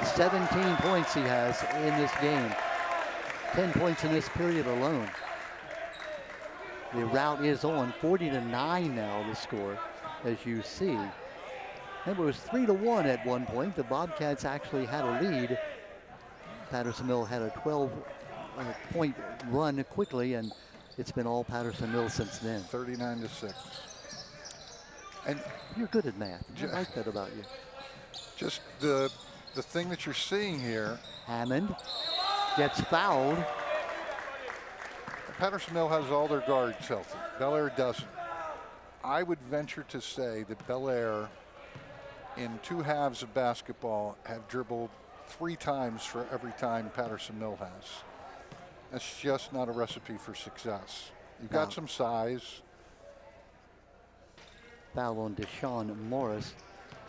17 points he has in this game. 10 points in this period alone. The route is on 40-9 now, the score, as you see. It was 3-1 at one point. The Bobcats actually had a lead. Patterson Mill had a 12-point run quickly, and it's been all Patterson Mill since then.
39-6. And
you're good at math. I like that about you.
Just the thing that you're seeing here.
Hammond gets fouled.
Patterson Mill has all their guards healthy. Bel Air doesn't. I would venture to say that Bel Air, in 2 halves of basketball, have dribbled 3 times for every time Patterson Mill has. That's just not a recipe for success. You've got some size.
Foul on Deshaun Morris.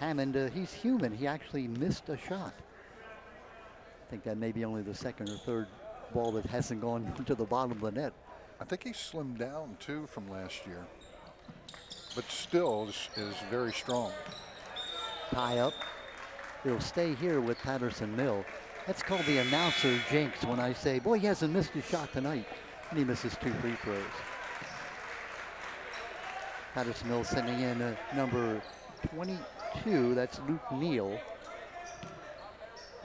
Hammond, he's human. He actually missed a shot. I think that may be only the second or third ball that hasn't gone to the bottom of the net.
I think he slimmed down too from last year, but still is very strong.
Tie up. He'll stay here with Patterson Mill. That's called the announcer jinx when I say, boy, he hasn't missed a shot tonight. And he misses 2 free throws. Patterson Mill sending in number 22. That's Luke Neal.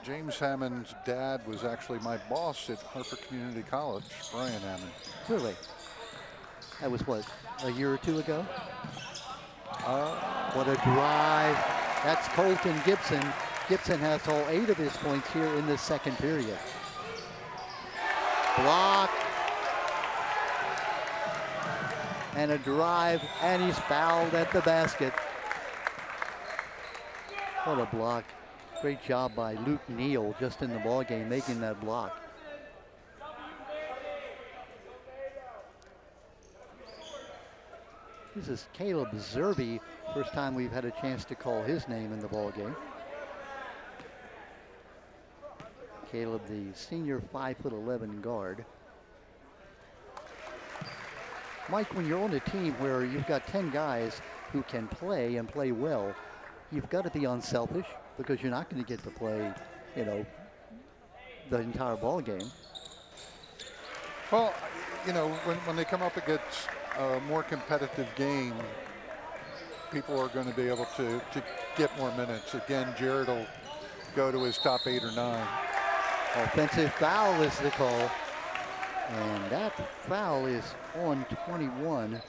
James Hammond's dad was actually my boss at Harford Community College, Brian Hammond.
Really? That was what, a year or 2 ago? What a drive. That's Colton Gibson. Gibson has all 8 of his points here in the second period. Block. And a drive, and he's fouled at the basket. What a block. Great job by Luke Neal just in the ballgame making that block. This is Caleb Zerby. First time we've had a chance to call his name in the ballgame. Caleb, the senior 5'11" guard. Mike, when you're on a team where you've got 10 guys who can play and play well, you've got to be unselfish because you're not going to get to play, the entire ball game.
Well, when they come up against a more competitive game, people are going to be able to get more minutes. Again, Jared will go to his top 8 or 9.
Offensive foul is the call. And that foul is on 21.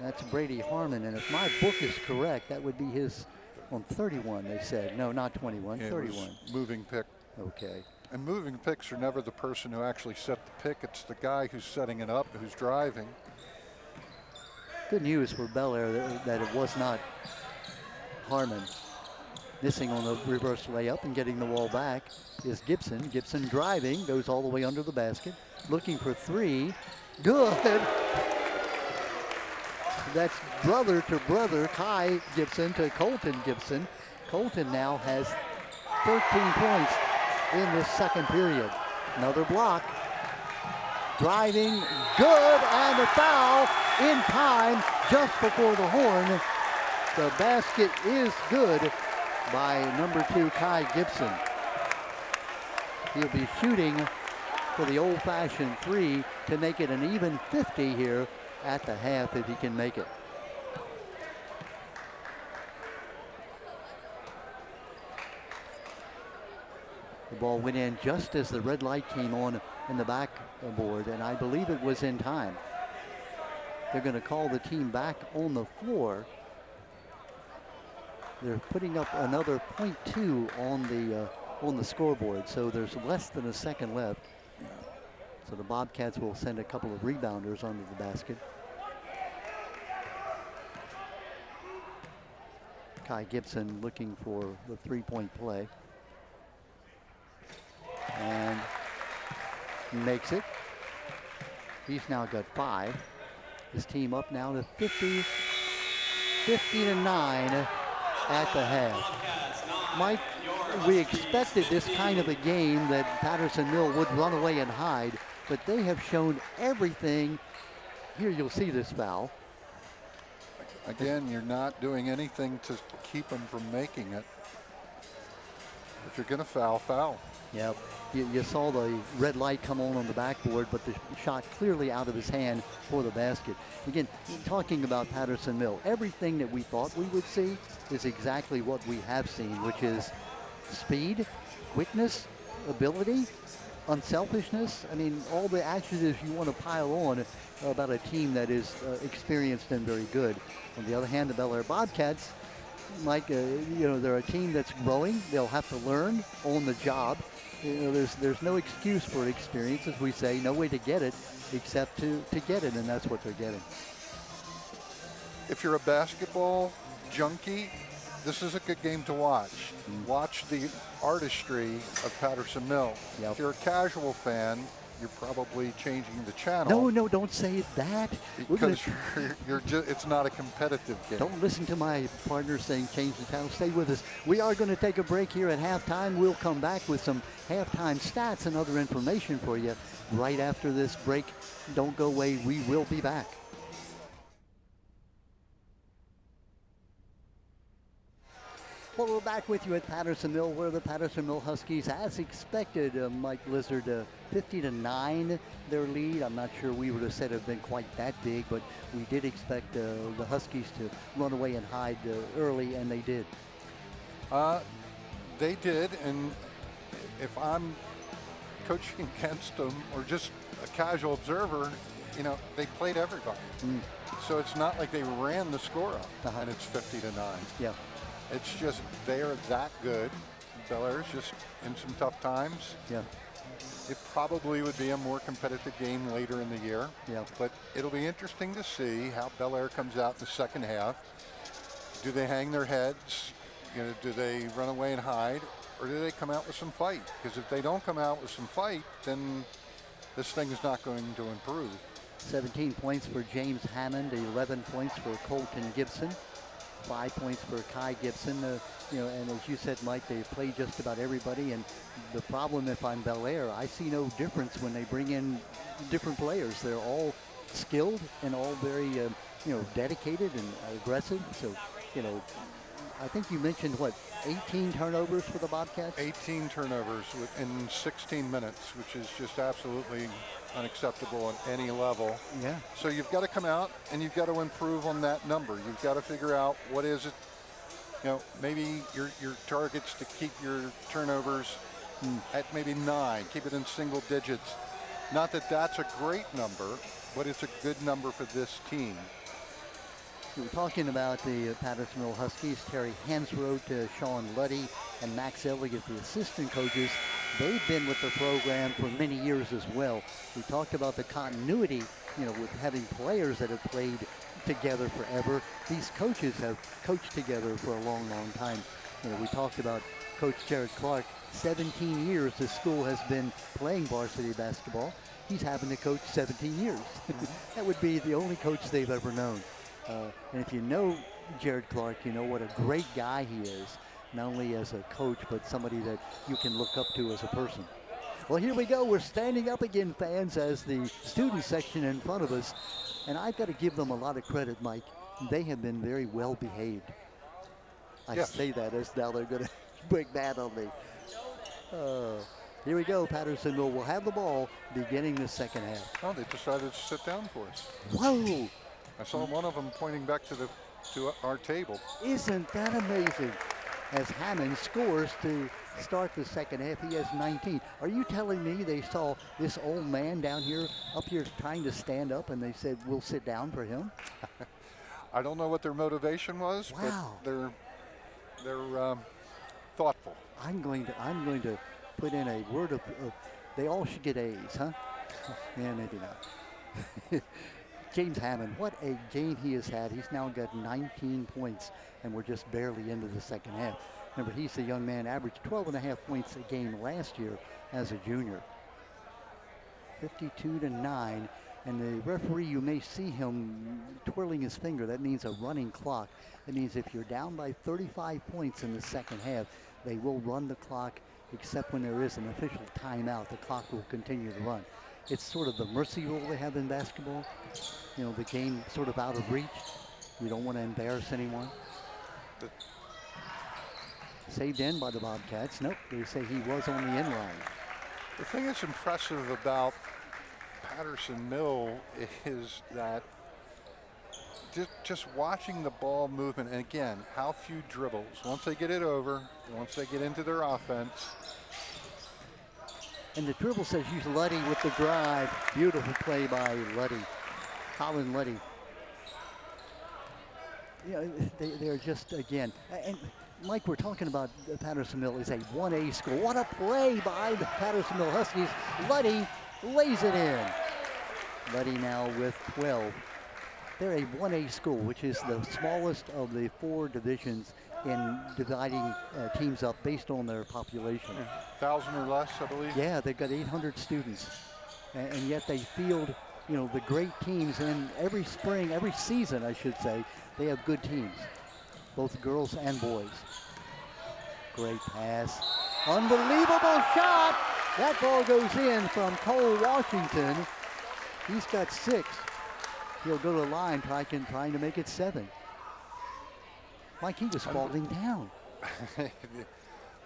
That's Brady Harmon. And if my book is correct, that would be his on 31, they said. No, not 21,
Yeah,
31.
Moving pick.
Okay.
And moving picks are never the person who actually set the pick. It's the guy who's setting it up, who's driving.
Good news for Bel Air that it was not Harmon. Missing on the reverse layup and getting the ball back is Gibson. Gibson driving, goes all the way under the basket. Looking for three. Good. That's brother to brother, Kai Gibson to Colton Gibson. Colton now has 13 points in this second period. Another block. Driving, good, and a foul in time just before the horn. The basket is good by number 2, Kai Gibson. He'll be shooting for the old-fashioned three to make it an even 50 here at the half if he can make it. The ball went in just as the red light came on in the backboard, and I believe it was in time. They're going to call the team back on the floor. They're putting up another .2 on the scoreboard, so there's less than a second left. So the Bobcats will send a couple of rebounders under the basket. Kai Gibson looking for the three-point play. And makes it. He's now got 5. His team up now to 50 to 9 at the half. Mike, we expected this kind of a game that Patterson Mill would run away and hide, but they have shown everything. Here you'll see this foul.
Again, you're not doing anything to keep them from making it. If you're going to foul, foul.
Yep. You saw the red light come on the backboard, but the shot clearly out of his hand for the basket. Again, talking about Patterson Mill, everything that we thought we would see is exactly what we have seen, which is speed, quickness, ability, unselfishness. I mean, all the adjectives you want to pile on about a team that is experienced and very good. On the other hand, the Bel Air Bobcats, Mike, they're a team that's growing. They'll have to learn on the job. There's no excuse for experience, as we say, no way to get it except to get it, and that's what they're getting.
If you're a basketball junkie, this is a good game to watch. Watch the artistry of Patterson Mill.
Yep.
If you're a casual fan, you're probably changing the channel.
No, don't say that.
Because it's not a competitive game.
Don't listen to my partner saying change the channel. Stay with us. We are going to take a break here at halftime. We'll come back with some halftime stats and other information for you right after this break. Don't go away. We will be back. Well, we're back with you at Patterson Mill, where the Patterson Mill Huskies, as expected, Mike Lizard, 50 to 9 their lead. I'm not sure we would have said it had been quite that big, but we did expect the Huskies to run away and hide early, and they did.
They did, and if I'm coaching against them or just a casual observer, they played everybody. So it's not like they ran the score up, and it's 50 to 9.
Yeah.
It's just they are that good. Bel Air's just in some tough times.
Yeah.
It probably would be a more competitive game later in the year.
Yeah.
But it'll be interesting to see how Bel Air comes out in the second half. Do they hang their heads? Do they run away and hide? Or do they come out with some fight? Because if they don't come out with some fight, then this thing is not going to improve.
17 points for James Hammond, 11 points for Colton Gibson. 5 points for Kai Gibson, and as you said, Mike, they play just about everybody. And the problem, if I'm Bel Air, I see no difference when they bring in different players. They're all skilled and all very, dedicated and aggressive. So, I think you mentioned 18 turnovers for the Bobcats.
18 turnovers in 16 minutes, which is just absolutely unacceptable on any level.
Yeah.
So you've got to come out and you've got to improve on that number. You've got to figure out what is it. Maybe your target's to keep your turnovers at maybe 9. Keep it in single digits. Not that that's a great number, but it's a good number for this team.
We're talking about the Patterson Mill Huskies. Terry Hansroth, Sean Luddy, and Max Elliott, the assistant coaches. they've been with the program for many years as well. We talked about the continuity, with having players that have played together forever. These coaches have coached together for a long, long time. We talked about Coach Jared Clark. 17 years the school has been playing varsity basketball. He's having to coach 17 years. That would be the only coach they've ever known. And if you know Jared Clark, you know what a great guy he is, not only as a coach, but somebody that you can look up to as a person. Well, here we go. We're standing up again, fans, as the student section in front of us. And I've got to give them a lot of credit, Mike. They have been very well behaved. I say that as now they're going to break bad on me. Here we go. Pattersonville will have the ball beginning the second half.
Oh, they decided to sit down for us.
Whoa!
I saw one of them pointing back to our table.
Isn't that amazing? As Hammond scores to start the second half, he has 19. Are you telling me they saw this old man down here, up here trying to stand up, and they said, we'll sit down for him?
I don't know what their motivation was,
wow.
But they're thoughtful.
I'm going to put in a word of they all should get A's, huh? Yeah, maybe not. James Hammond, what a game he has had. He's now got 19 points, and we're just barely into the second half. Remember, he's a young man, averaged 12.5 points a game last year as a junior. 52-9, and the referee, you may see him twirling his finger. That means a running clock. That means if you're down by 35 points in the second half, they will run the clock, except when there is an official timeout. The clock will continue to run. It's sort of the mercy rule they have in basketball. The game sort of out of reach. You don't want to embarrass anyone. Saved in by the Bobcats. Nope, they say he was on the end line.
The thing that's impressive about Patterson Mill is that just watching the ball movement, and again, how few dribbles. Once they get it over, once they get into their offense.
And the dribble says use Luddy with the drive. Beautiful play by Luddy. Colin Luddy. They're just, again, and Mike, we're talking about Pattersonville is a 1A school. What a play by the Pattersonville Huskies. Luddy lays it in. Luddy now with 12. They're a 1A school, which is the smallest of the 4 divisions in dividing teams up based on their population.
1,000 or less, I believe.
Yeah, they've got 800 students, and yet they field, the great teams. And every spring, every season, I should say, they have good teams, both girls and boys. Great pass, unbelievable shot. That ball goes in from Cole Washington. He's got 6. He'll go to the line, trying to make it 7. Mike, he was falling down.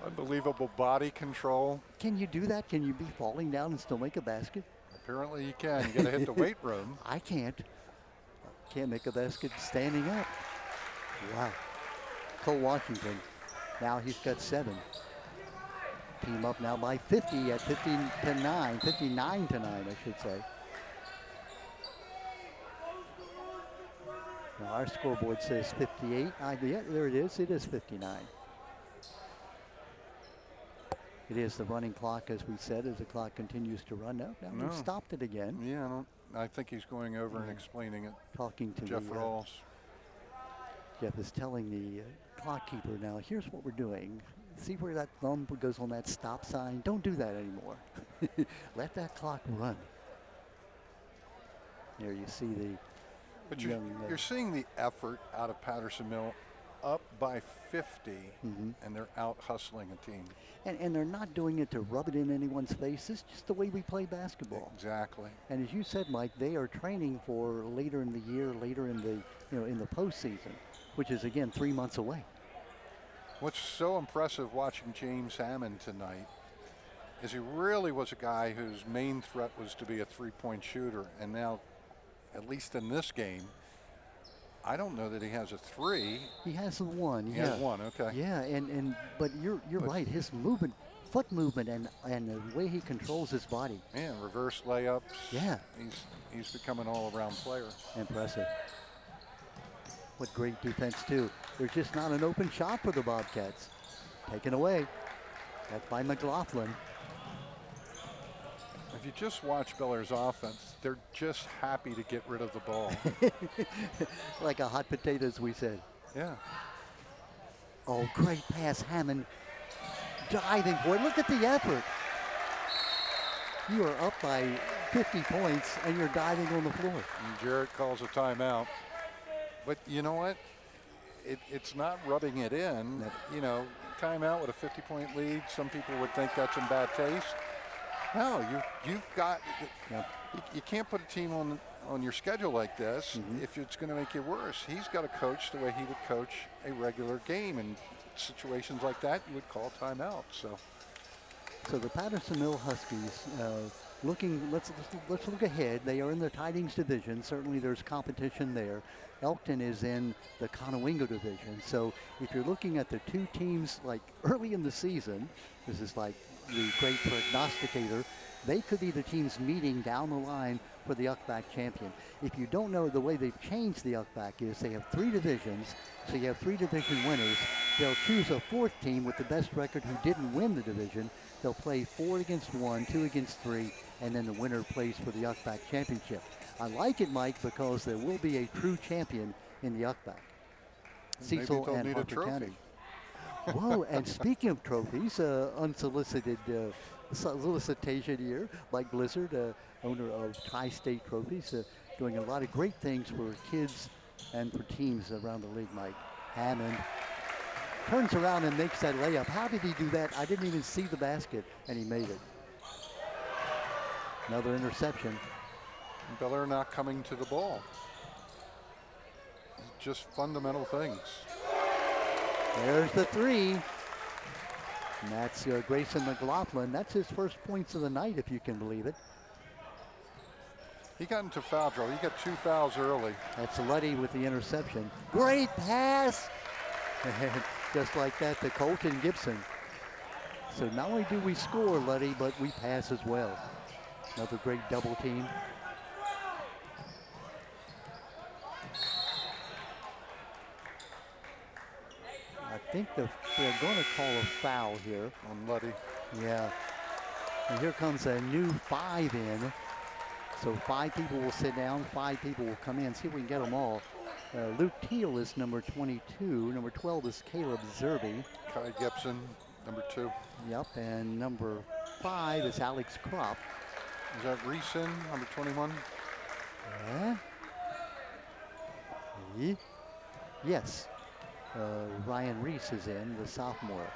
Unbelievable body control.
Can you do that? Can you be falling down and still make a basket?
Apparently you can. You got to hit the weight room.
I can't. Can't make a basket standing up. Wow. Cole Washington. Now he's got 7. Team up now by 50 at 59 to 9, I should say. Now our scoreboard says 58. Yeah, there it is. It is 59. It is the running clock, as we said, as the clock continues to run. Now we've stopped it again.
Yeah, I think he's going over and explaining it.
Talking to
Jeff Rawls.
Jeff is telling the clock keeper, now here's what we're doing. See where that thumb goes on that stop sign? Don't do that anymore. Let that clock run. There you see the
But you're seeing the effort out of Patterson Mill, up by 50, and they're out hustling a team.
And they're not doing it to rub it in anyone's face. It's just the way we play basketball.
Exactly.
And as you said, Mike, they are training for later in the year, later in the in the postseason, which is again 3 months away.
What's so impressive watching James Hammond tonight is he really was a guy whose main threat was to be a three-point shooter, and now, at least in this game, I don't know that he has a 3.
He has one.
He has one. Okay.
Yeah, but you're right. His movement, foot movement, and the way he controls his body.
Yeah, reverse layups.
Yeah.
He's become an all-around player.
Impressive. What great defense too. There's just not an open shot for the Bobcats. Taken away. That's by McLaughlin.
If you just watch Bel Air's offense, they're just happy to get rid of the ball.
Like a hot potato, as we said.
Yeah.
Oh, great pass, Hammond. Diving for it. Look at the effort. You are up by 50 points, and you're diving on the floor.
And Jarrett calls a timeout. But you know what? It's not rubbing it in.
No.
You know, timeout with a 50-point lead. Some people would think that's in bad taste. No, you've got.
Yep.
You can't put a team on your schedule like this if it's going to make you worse. He's got to coach the way he would coach a regular game. In situations like that, you would call timeout.
So the Patterson Mill Huskies looking. Let's look ahead. They are in the Tidings division. Certainly, there's competition there. Elkton is in the Conowingo division. So if you're looking at the two teams like early in the season, this is like the great prognosticator. They could be the teams meeting down the line for the UCBAC champion. If you don't know, the way they've changed the UCBAC is they have 3 divisions, so you have 3 division winners. They'll choose a 4th team with the best record who didn't win the division. They'll play 4 against 1, 2 against 3, and then the winner plays for the UCBAC championship. I like it, Mike, because there will be a true champion in the UCBAC. Cecil and Harford County. Whoa, and speaking of trophies, unsolicited solicitation here, Mike Blizzard, owner of Tri-State Trophies, doing a lot of great things for kids and for teams around the league, Mike. Hammond turns around and makes that layup. How did he do that? I didn't even see the basket, and he made it. Another interception.
Bel Air not coming to the ball. Just fundamental things.
There's the 3. And that's Grayson McLaughlin. That's his first points of the night, if you can believe it.
He got into foul trouble. He got 2 fouls early.
That's Luddy with the interception. Great pass! And just like that to Colton Gibson. So not only do we score, Luddy, but we pass as well. Another great double team. I think they're going to call a foul here.
On Luddy.
Yeah. And here comes a new 5 in. So 5 people will sit down, 5 people will come in. See if we can get them all. Luke Teal is number 22. Number 12 is Caleb Zerby.
Kai Gibson, number 2.
Yep, and number 5 is Alex Kropp.
Is that Reeson, number 21?
Yeah. Yes. Ryan Reese is in, the sophomore.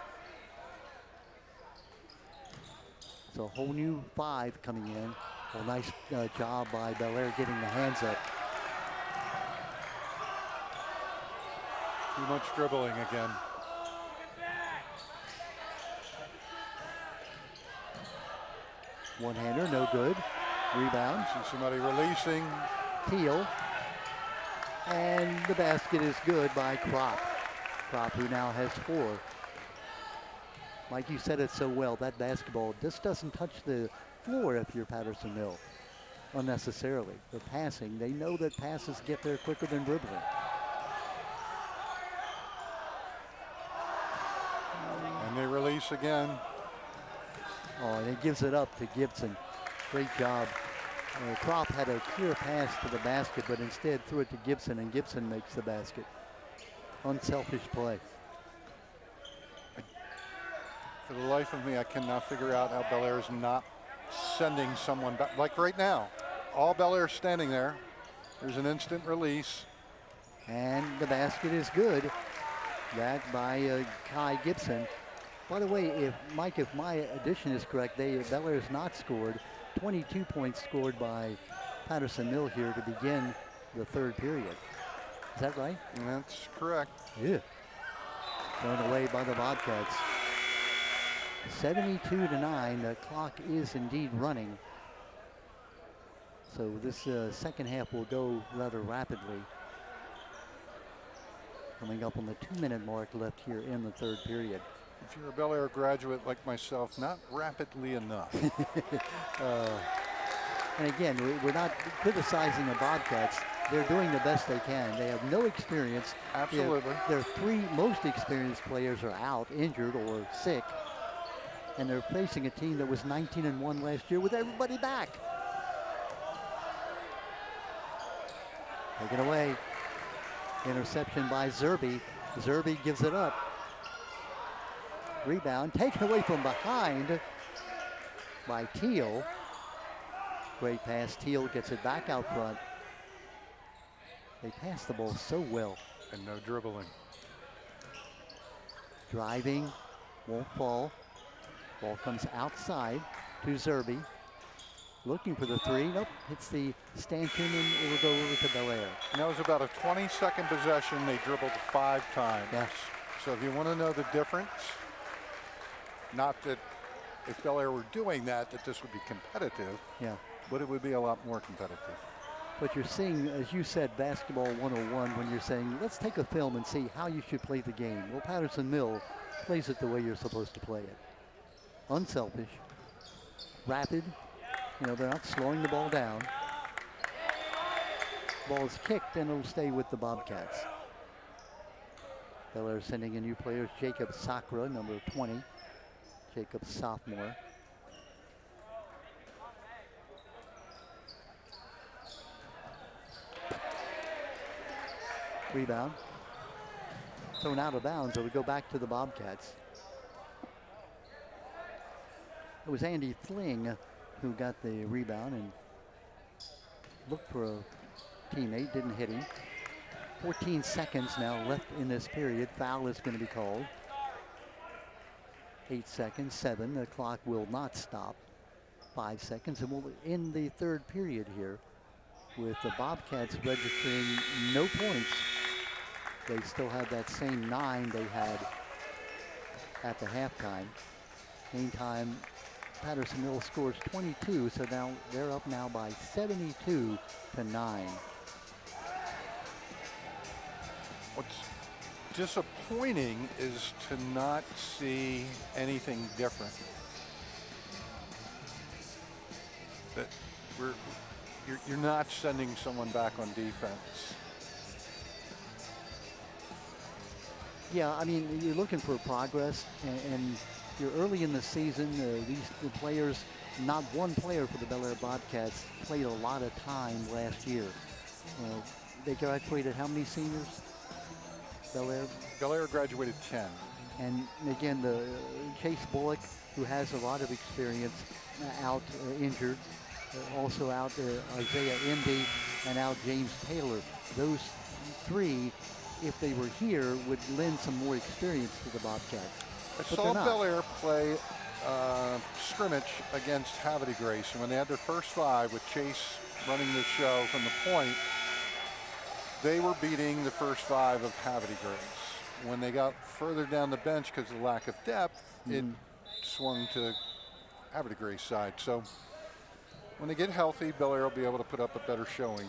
So a whole new 5 coming in. Well, nice job by Bel Air getting the hands up.
Too much dribbling again.
One-hander, no good. Rebound.
See somebody releasing.
Teal. And the basket is good by Kropp. Kropp, who now has 4. Mike, you said it so well. That basketball just doesn't touch the floor if you're Patterson Mill unnecessarily. The passing, they know that passes get there quicker than dribbling.
And they release again.
Oh, and he gives it up to Gibson. Great job. Kropp had a clear pass to the basket, but instead threw it to Gibson, and Gibson makes the basket. Unselfish play.
For the life of me, I cannot figure out how Bel Air is not sending someone back. Like right now, all Bel Air standing there. There's an instant release.
And the basket is good. That by Kai Gibson. By the way, if Mike, if my addition is correct, Bel Air has not scored. 22 points scored by Patterson Mill here to begin the 3rd period. Is that right?
That's correct.
Yeah. Thrown away by the Bobcats. 72-9. The clock is indeed running. So this second half will go rather rapidly. Coming up on the 2-minute mark left here in the 3rd period.
If you're a Bel Air graduate like myself, not rapidly enough.
And again, we're not criticizing the Bobcats. They're doing the best they can. They have no experience.
Absolutely.
Their 3 most experienced players are out, injured or sick. And they're facing a team that was 19-1 last year with everybody back. Taken away. Interception by Zerbe. Zerbe gives it up. Rebound taken away from behind by Teal. Great pass. Teal gets it back out front. They pass the ball so well.
And no dribbling.
Driving, won't fall. Ball comes outside to Zerbe. Looking for the three. Nope, hits the stanchion and it will go over to Belair.
And that was about a 20-second possession. They dribbled 5 times.
Yeah.
So if you want to know the difference, not that if Belair were doing that this would be competitive,
Yeah.
but it would be a lot more competitive.
But you're seeing, as you said, basketball 101 when you're saying, let's take a film and see how you should play the game. Well, Patterson Mill plays it the way you're supposed to play it. Unselfish, rapid. You know, they're not slowing the ball down. Ball is kicked and it'll stay with the Bobcats. Belair sending in new players. Jacob Sakra, number 20. Jacob, sophomore. Rebound. Thrown out of bounds. It'll go back to the Bobcats. It was Andy Fling who got the rebound and looked for a teammate, didn't hit him. 14 seconds now left in this period. Foul is going to be called. 8 seconds, 7. The clock will not stop. 5 seconds, and we'll end the third period here with the Bobcats registering no points. They still have that same 9 they had at the halftime. Meantime, Patterson Mill scores 22, so now they're up now by 72 to 9.
What's disappointing is to not see anything different. That you're not sending someone back on defense.
Yeah, I mean, you're looking for progress, and you're early in the season. The players, not one player for the Bel Air Bobcats played a lot of time last year. They graduated how many seniors? Bel Air?
Bel Air graduated 10.
And again, the Chase Bullock, who has a lot of experience, out injured. Also out Isaiah Indy and out James Taylor. Those 3, if they were here, would lend some more experience to the Bobcats.
I saw Bel Air play scrimmage against Havity Grace, and when they had their first 5 with Chase running the show from the point, they were beating the first 5 of Havity Grace. When they got further down the bench because of the lack of depth, it swung to Havity Grace side. So when they get healthy, Bel Air will be able to put up a better showing.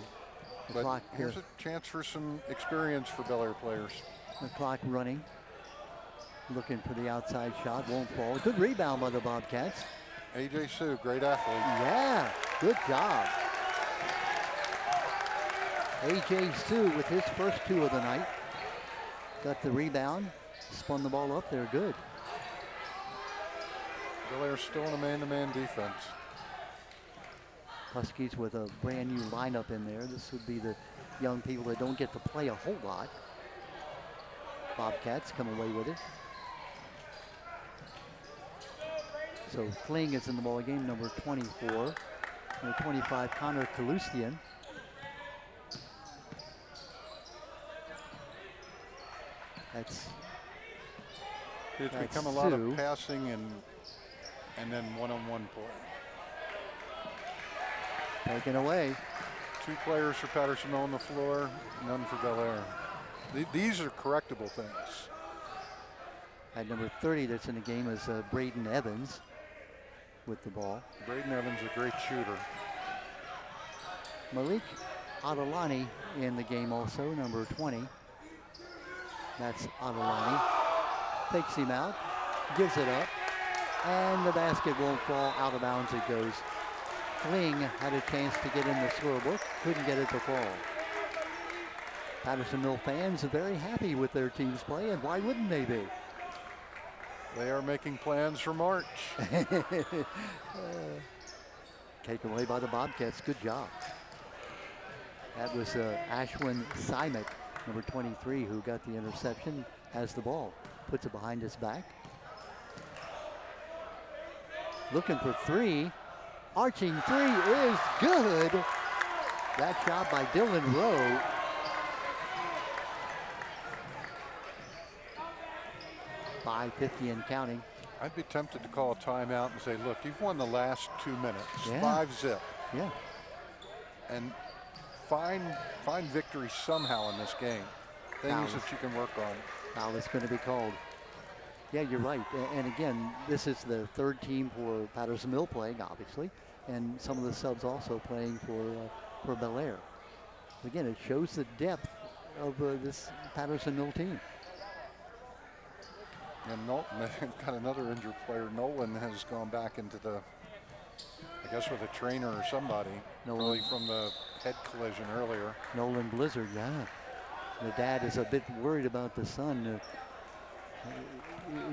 But here's a chance for some experience for Bel Air players.
The clock running. Looking for the outside shot, won't fall. Good rebound by the Bobcats.
A.J. Sue, great athlete.
Yeah, good job. A.J. Sue with his first 2 of the night. Got the rebound, spun the ball up there, good.
Bel Air still in a man-to-man defense.
Huskies with a brand new lineup in there. This would be the young people that don't get to play a whole lot. Bobcats come away with it. So Fling is in the ball game, number 24. Number 25, Connor Kalustian. It's
become a lot of passing and then one-on-one play.
Taken away.
2 players for Patterson on the floor, none for Bel Air. These are correctable things.
At number 30 that's in the game is Braden Evans with the ball.
Braden Evans, a great shooter.
Malik Adelani in the game also, number 20. That's Adelani. Takes him out, gives it up, and the basket won't fall. Out of bounds it goes. Fling had a chance to get in the scorebook, couldn't get it to fall. Patterson Mill fans are very happy with their team's play, and why wouldn't they be?
They are making plans for March.
Taken away by the Bobcats. Good job. That was Ashwin Simek, number 23, who got the interception, has the ball, puts it behind his back. Looking for three. Arching three is good. That shot by Dylan Rowe. .550 and counting.
I'd be tempted to call a timeout and say, look, you've won the last 2 minutes,
Yeah.
5-zip.
Yeah.
And find victory somehow in this game. Things that you can work on.
Foul is going to be called. Yeah, you're right. And again, this is the third team for Patterson Mill playing, obviously, and some of the subs also playing for Bel Air. Again, it shows the depth of this Patterson Mill team.
And they've got another injured player. Nolan has gone back into the, I guess with a trainer or somebody, probably from the head collision earlier.
Nolan Blizzard, yeah. The dad is a bit worried about the son.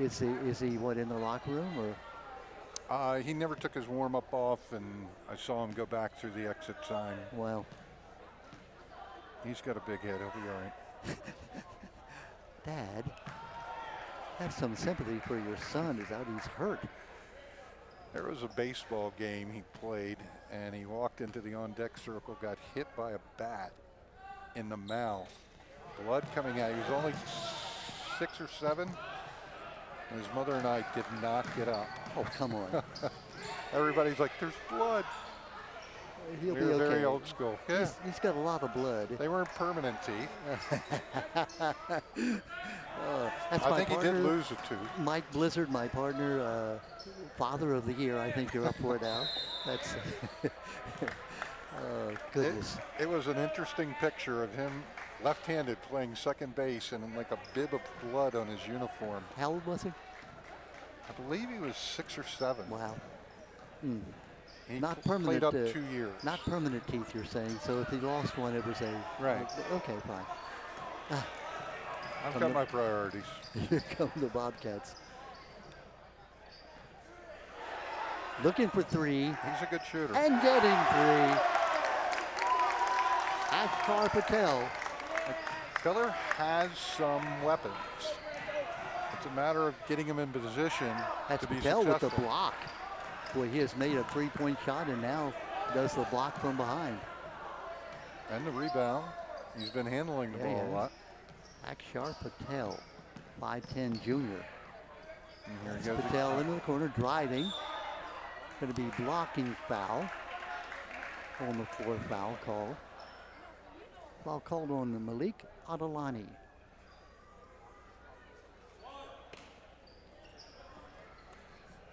Is he what, in the locker room or?
He never took his warm-up off, and I saw him go back through the exit sign.
Well,
he's got a big head. He'll be all right.
Dad, have some sympathy for your son. Is out. He's hurt.
There was a baseball game he played, and he walked into the on-deck circle, got hit by a bat in the mouth. Blood coming out. He was only 6 or 7. And his mother and I did not get up.
Oh, come on.
Everybody's like, there's blood.
He'll
We
be
were
okay.
very old school. Yeah.
He's got a lot of blood.
They weren't permanent teeth.
That's
I
my
think he
partner,
did lose a tooth.
Mike Blizzard, my partner, Father of the Year. I think you're up for it now. That's goodness.
It was an interesting picture of him left-handed playing second base and like a bib of blood on his uniform.
How old was he?
I believe he was 6 or 7.
Wow.
He
Not permanent.
played up 2 years.
Not permanent teeth, you're saying. So if he lost one, it was a
right.
Okay, fine.
I've got my priorities.
Here come the Bobcats. Looking for three.
He's a good shooter.
And getting three. Ashkar Patel.
Miller has some weapons. It's a matter of getting him in position
That's
to be
Patel
successful.
with the block. Boy, he has made a three-point shot and now does the block from behind.
And the rebound. He's been handling the ball a lot.
Akshar Patel, 5'10" junior.
And here he
That's
goes.
Patel into the corner, driving. Going to be blocking foul. On the floor foul call. Foul called on Malik Adalani.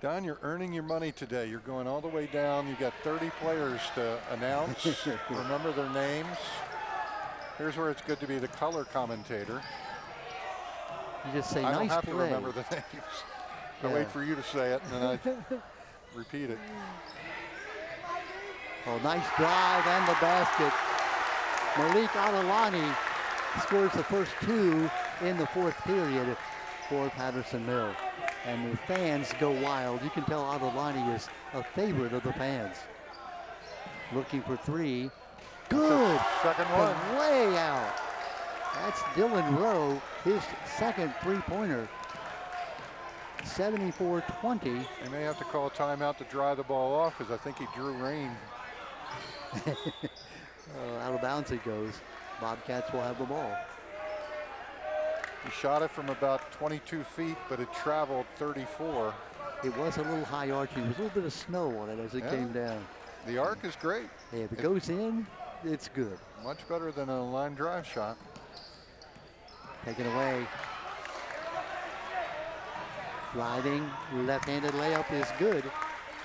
Don, you're earning your money today. You're going all the way down. You've got 30 players to announce. Remember their names. Here's where it's good to be the color commentator.
You just say
I
nice
don't have
play.
to remember the names. I
Yeah.
wait for you to say it, and then I repeat it.
Oh, nice drive and the basket. Malik Adalani scores the first two in the fourth period for Patterson Mill. And the fans go wild. You can tell Adalani is a favorite of the fans. Looking for three. Good.
Second
From
one.
way out. That's Dylan Rowe, his second three-pointer. 74-20.
They may have to call a timeout to dry the ball off because I think he drew rain.
Out of bounds it goes. Bobcats will have the ball.
He shot it from about 22 feet, but it traveled 34.
It was a little high arching. There was a little bit of snow on it as it came down.
The arc is great.
Hey, if it goes in, it's good.
Much better than a line drive shot.
Taken away. Sliding left-handed layup is good.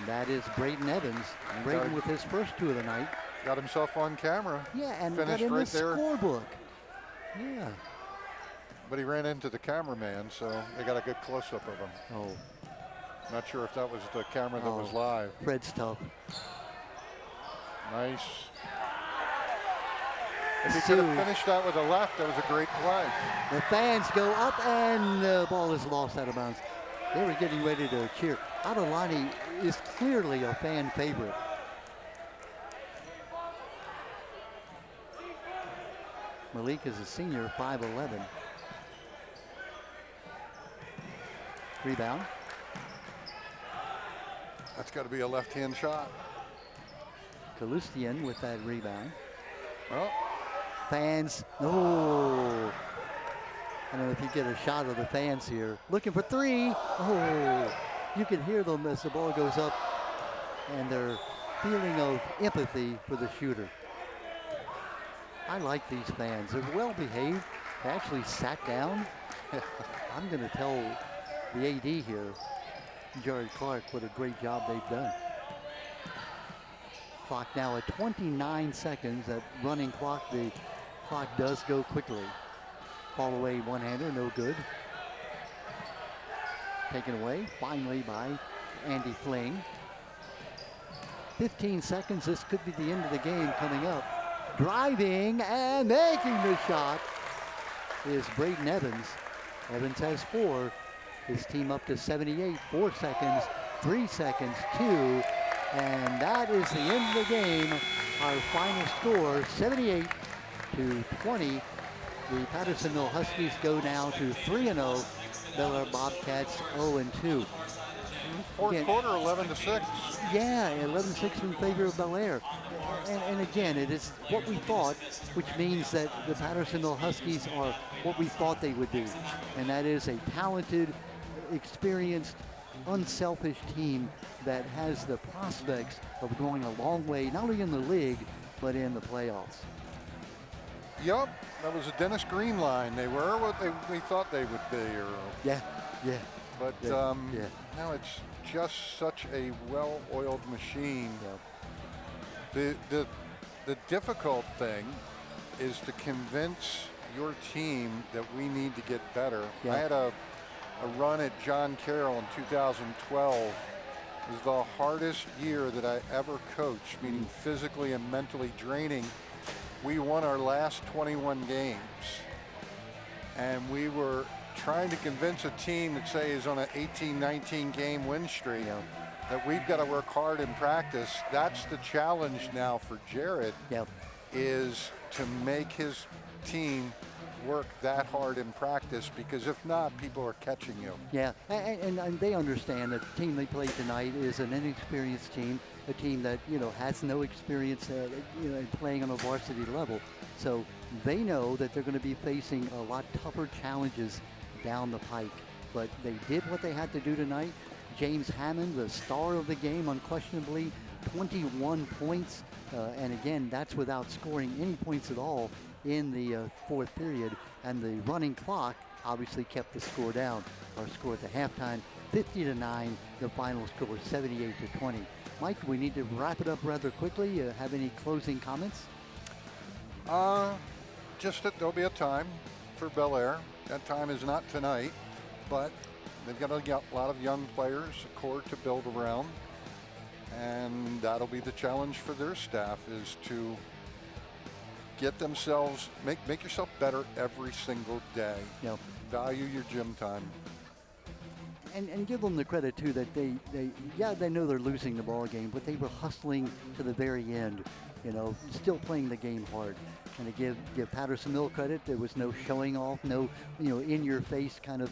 That is Brayden Evans. Brayden with his first two of the night.
Got himself on camera.
Yeah, and
Finished
got in
right
the
there.
scorebook. Yeah.
But he ran into the cameraman, so they got a good close-up of him.
Oh,
Not sure if that was the camera that was
Oh.
live.
Fred's tough.
Nice. If he
Sue.
could have finished that with a left, that was a great play.
The fans go up and the ball is lost out of bounds. They were getting ready to cheer. Adelani is clearly a fan favorite. Malik is a senior, 5'11". Rebound.
That's got to be a left-hand shot.
Kalustian with that rebound.
Well,
Fans, no. I don't know if you get a shot of the fans here. Looking for three. Oh, you can hear them as the ball goes up and their feeling of empathy for the shooter. I like these fans. They're well behaved. They actually sat down. I'm going to tell the AD here, Jared Clark, what a great job they've done. Clock now at 29 seconds. That running clock, the clock does go quickly. Fall away one-hander, no good. Taken away finally by Andy Fling. 15 seconds, this could be the end of the game coming up. Driving and making the shot is Braden Evans. Evans has 4. His team up to 78, 4 seconds, 3 seconds, 2. And that is the end of the game. Our final score, 78-20. The Pattersonville Huskies go now to 3-0. Bel Air Bobcats 0-2.
fourth quarter, 11-6.
Yeah, 11-6 in favor of Bel Air. And again, it is what we thought, which means that the Pattersonville Huskies are what we thought they would be. And that is a talented, experienced, unselfish team that has the prospects of going a long way, not only in the league, but in the playoffs.
Yup, that was a Dennis Green line. They were what we thought they would be.
Yeah.
But now it's just such a well-oiled machine.
Yep.
The difficult thing is to convince your team that we need to get better.
Yeah.
I had a run at John Carroll in 2012. It was the hardest year that I ever coached, meaning physically and mentally draining. We won our last 21 games, and we were trying to convince a team that, say, is on an 18-19 game win streak that we've got to work hard in practice. That's the challenge now for Jared, is to make his team work that hard in practice, because if not, people are catching you.
Yeah, and they understand that the team they played tonight is an inexperienced team, a team that, has no experience in playing on a varsity level. So they know that they're going to be facing a lot tougher challenges down the pike. But they did what they had to do tonight. James Hammond, the star of the game, unquestionably, 21 points. And again, that's without scoring any points at all in the fourth period. And the running clock obviously kept the score down. Our score at the halftime, 50-9. The final score, 78-20. Mike, we need to wrap it up rather quickly. Have any closing comments?
Just that there'll be a time for Bel Air. That time is not tonight, but they've got a lot of young players, a core to build around, and that'll be the challenge for their staff, is to get themselves, make yourself better every single day.
Yep.
Value your gym time.
And give them the credit too that they know they're losing the ball game, but they were hustling to the very end, still playing the game hard. And to give Pattersonville credit, there was no showing off, no in your face kind of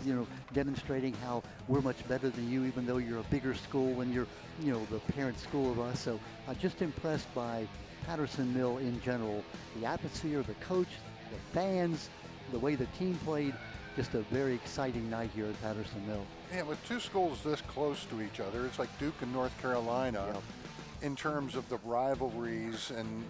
demonstrating how we're much better than you, even though you're a bigger school and you're the parent school of us. So I'm just impressed by Pattersonville in general, the atmosphere, the coach, the fans, the way the team played. Just a very exciting night here at Pattersonville.
Yeah, with two schools this close to each other, it's like Duke and North Carolina.
Yep.
In terms of the rivalries, and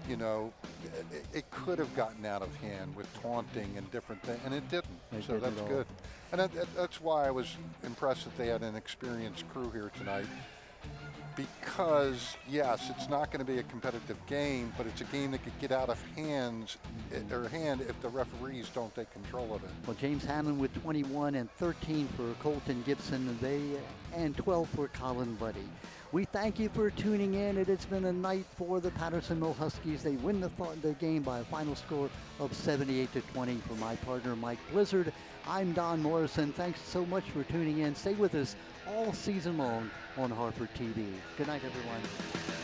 it could have gotten out of hand with taunting and different things, and it didn't. So that's good. And that's why I was impressed that they had an experienced crew here tonight. Because yes, it's not going to be a competitive game, but it's a game that could get out of hand if the referees don't take control of it.
Well, James Hammond with 21 and 13 for Colton Gibson, and 12 for Colin Luddy. We thank you for tuning in. It has been a night for the Patterson Mill Huskies. They win the game by a final score of 78-20. For my partner, Mike Blizzard, I'm Don Morrison. Thanks so much for tuning in. Stay with us all season long on Harford TV. Good night, everyone.